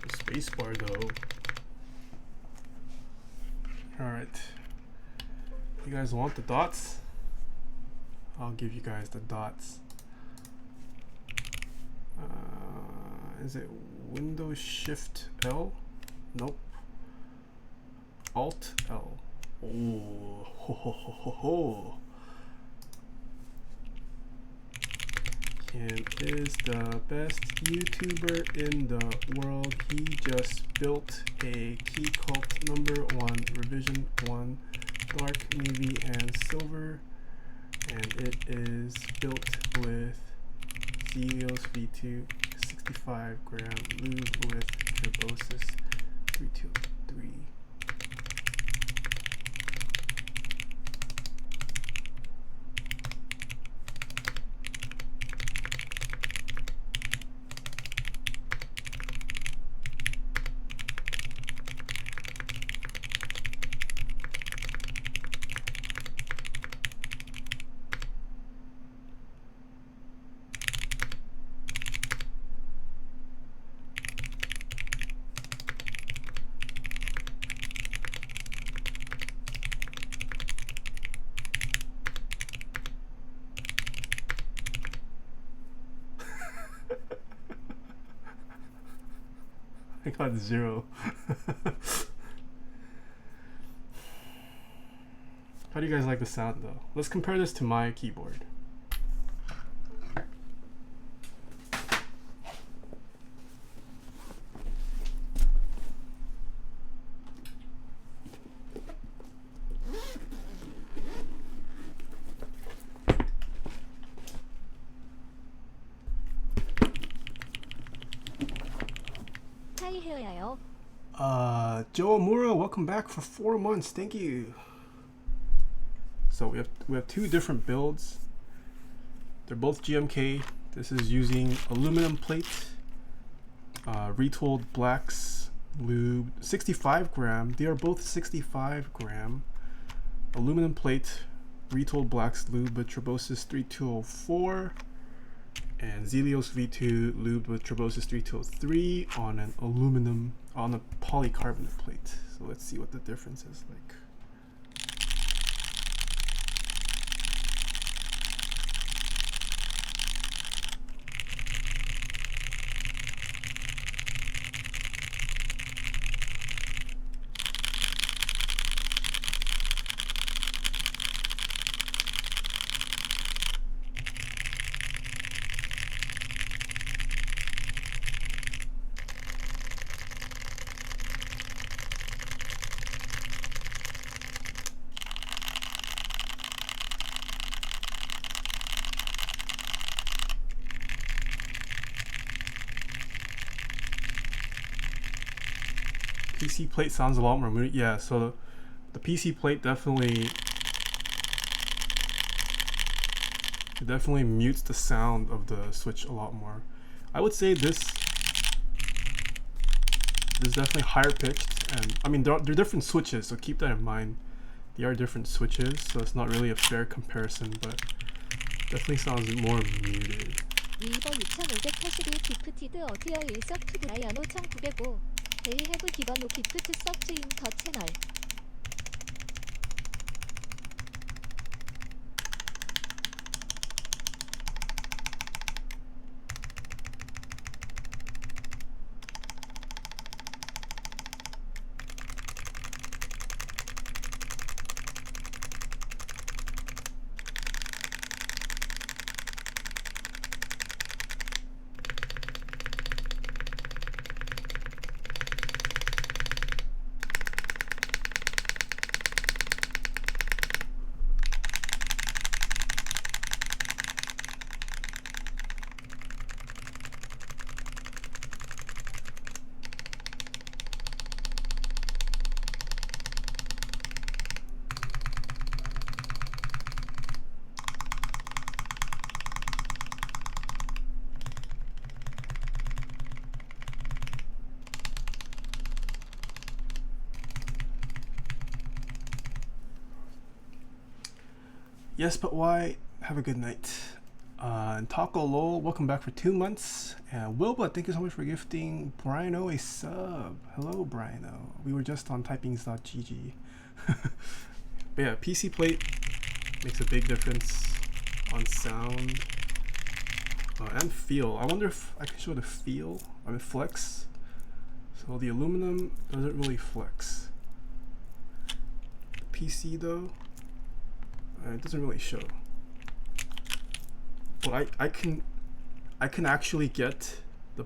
[SPEAKER 1] Spacebar though. Alright. You guys want the dots? I'll give you guys the dots. Is it Windows Shift L? Nope. Alt L. Oh, ho, ho, ho, ho, ho. Ken is the best YouTuber in the world. He just built a Keycult No.1 Rev.1 dark navy and silver, and it is built with zealios V2 65 gram lube with turbosis 323. I got 0. How do you guys like the sound though? Let's compare this to my keyboard.
[SPEAKER 2] 타이헤어야요.
[SPEAKER 1] Joe Amura, welcome back for 4 months. Thank you. So we have 2 different builds. They're both GMK. This is using aluminum plate, retooled blacks lube, 65 gram. They are both 65 gram. Aluminum plate, retooled blacks lube with turbosis 3204. And zealios V2 lubed with turbosis 3203 on an aluminum, on a polycarbonate plate. So let's see what the difference is like. PC plate sounds a lot more moody. Yeah, so the PC plate definitely mutes the sound of the Switch a lot more. I would say this is definitely higher pitched, and I mean they're different switches, so keep that in mind. They are different switches, so it's not really a fair comparison, but definitely sounds more muted.
[SPEAKER 2] 위버 2582 기프티드 어디어 1석 투드라 연호 1905 They have given no gift such in the channel.
[SPEAKER 1] Yes, but why? Have a good night. And Taco Lol, welcome back for 2 months. And Wilbur, thank you so much for gifting Briano a sub. Hello, Briano. We were just on typings.gg. But yeah, PC plate makes a big difference on sound and feel. I wonder if I can show the feel. I mean, flex. So the aluminum doesn't really flex. The PC though, it doesn't really show. But I can actually get the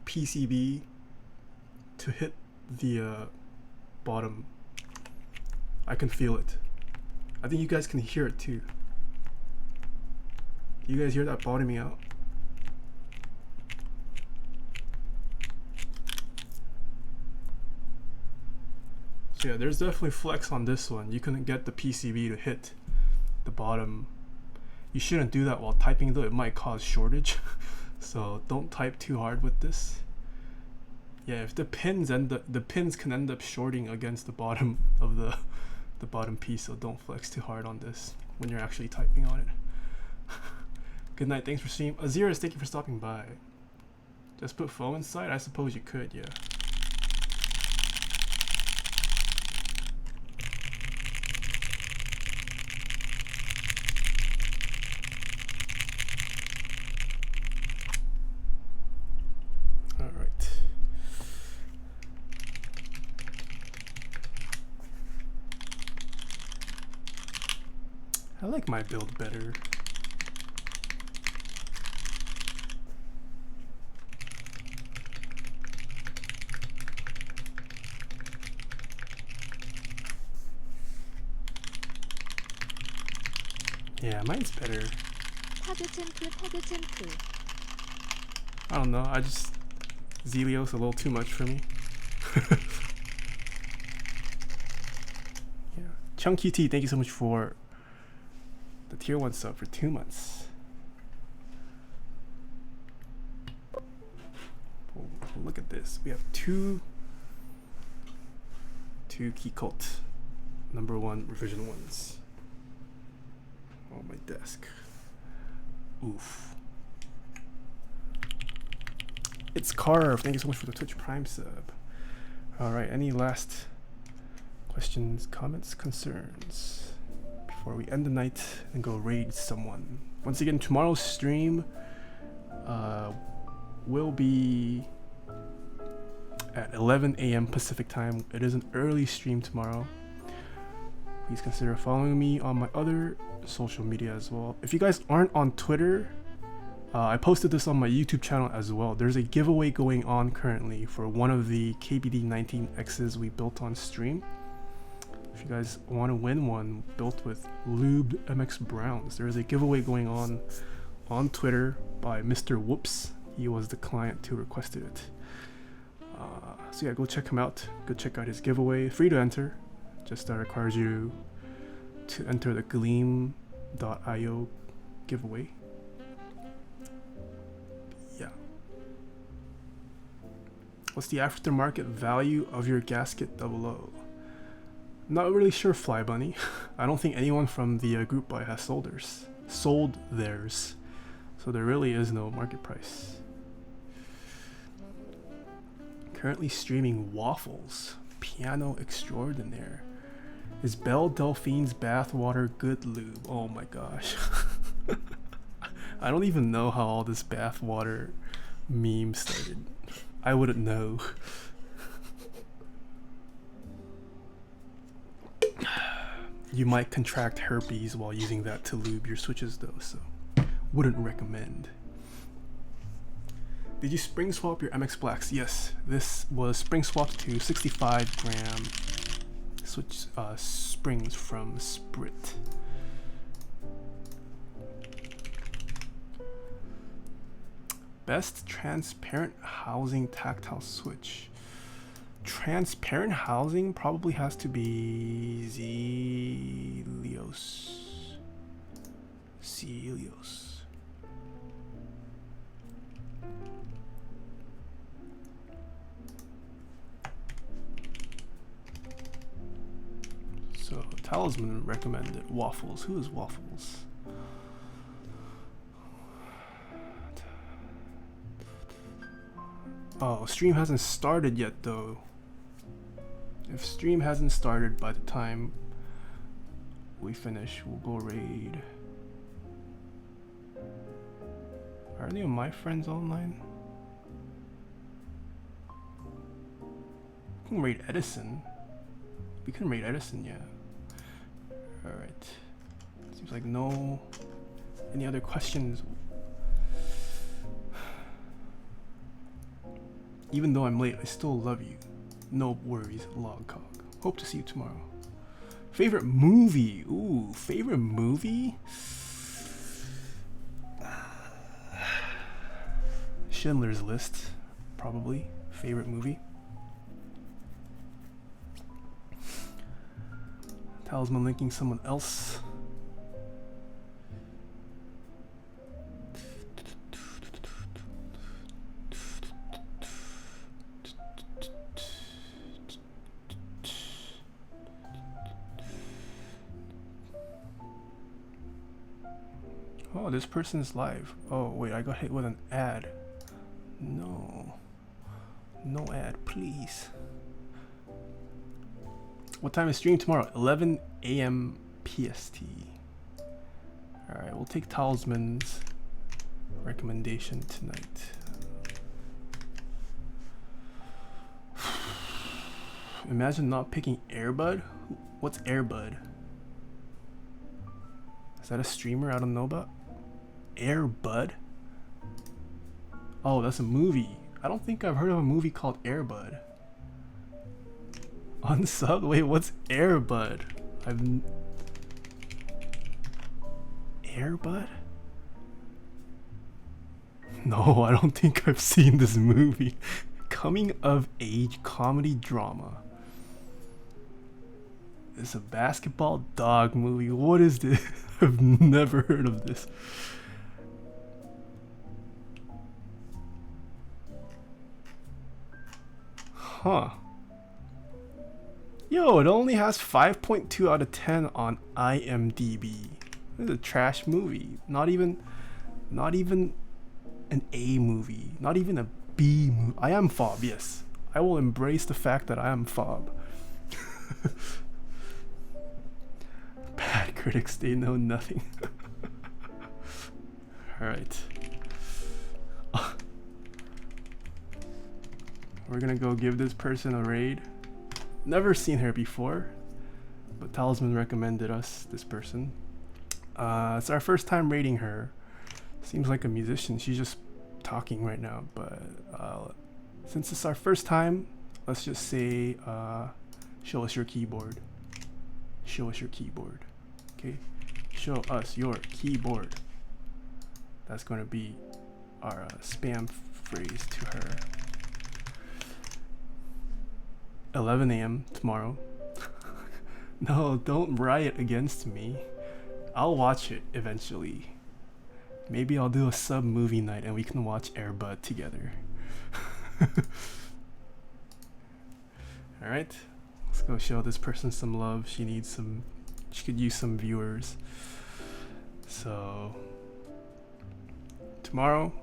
[SPEAKER 1] PCB to hit the bottom. I can feel it. I think you guys can hear it too. You guys hear that bottoming out? So yeah, there's definitely flex on this one. You couldn't get the PCB to hit the bottom. You shouldn't do that while typing though, it might cause shortage. So don't type too hard with this. Yeah, if the pins can end up shorting against the bottom of the bottom piece, so don't flex too hard on this when you're actually typing on it. Good night, thanks for stream. Aziris, thank you for stopping by. Just put foam inside? I suppose you could, yeah. Alright. I like my build better. Yeah, mine's better. I don't know, zealios a little too much for me. Yeah. Chunky T, thank you so much for the tier 1 sub for 2 months. Oh, look at this. We have two Keycult No.1 revision 1s on my desk. Oof. It's Carve, thank you so much for the Twitch Prime sub. Alright, any last questions, comments, concerns before we end the night and go raid someone? Once again, tomorrow's stream will be at 11 a.m. Pacific time. It is an early stream tomorrow. Please consider following me on my other social media as well. If you guys aren't on Twitter, I posted this on my YouTube channel as well. There's a giveaway going on currently for one of the KBD19Xs we built on stream. If you guys want to win one built with lubed MX Browns, there is a giveaway going on Twitter by Mr. Whoops. He was the client who requested it. So yeah, go check him out. Go check out his giveaway. Free to enter. Just requires you to enter the gleam.io giveaway. Yeah. What's the aftermarket value of your gasket 00? Not really sure, Fly Bunny. I don't think anyone from the group buy has sold theirs. So there really is no market price. Currently streaming Waffles, Piano Extraordinaire. Is Belle Delphine's bathwater good lube? Oh my gosh. I don't even know how all this bathwater meme started. I wouldn't know. You might contract herpes while using that to lube your switches though, so wouldn't recommend. Did you spring swap your MX Blacks? Yes, this was spring swapped to 65 gram switch springs from Sprit. Best transparent housing tactile switch. Transparent housing probably has to be zealios. So Talisman recommended Waffles. Who is Waffles? Oh, stream hasn't started yet though. If stream hasn't started by the time we finish, we'll go raid. Are any of my friends online? We can raid Edison. We can raid Edison, yeah. Alright. Seems like no... Any other questions? Even though I'm late, I still love you. No worries, Logcog. Hope to see you tomorrow. Favorite movie? Ooh, favorite movie? Schindler's List, probably. Favorite movie. Talisman linking someone else. Oh, this person is live. Oh, wait, I got hit with an ad. No. No ad, please. What time is stream tomorrow? 11 a.m. PST. Alright, we'll take Talisman's recommendation tonight. Imagine not picking Airbud. What's Airbud? Is that a streamer I don't know about? Airbud? Oh, that's a movie. I don't think I've heard of a movie called Airbud. Unsub? Wait, what's Airbud? Airbud? No, I don't think I've seen this movie. Coming of age comedy drama. It's a basketball dog movie. What is this? I've never heard of this. Huh. Yo, it only has 5.2 out of 10 on IMDb. This is a trash movie. Not even an A movie. Not even a B movie. I am Fob, yes. I will embrace the fact that I am Fob. Bad critics, they know nothing. Alright. We're gonna go give this person a raid. Never seen her before, but Talisman recommended us this person. It's our first time raiding her. Seems like a musician. She's just talking right now, but since it's our first time, let's just say show us your keyboard. Show us your keyboard. Okay? Show us your keyboard. That's going to be our spam phrase to her. 11 a.m. tomorrow. No, don't riot against me. I'll watch it eventually. Maybe I'll do a sub movie night and we can watch Airbud together. Alright, Let's go show this person some love. She could use some viewers. So tomorrow,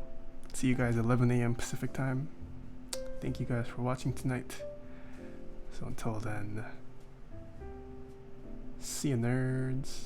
[SPEAKER 1] see you guys at 11 a.m. Pacific time. Thank you guys for watching tonight. So until then, see you nerds.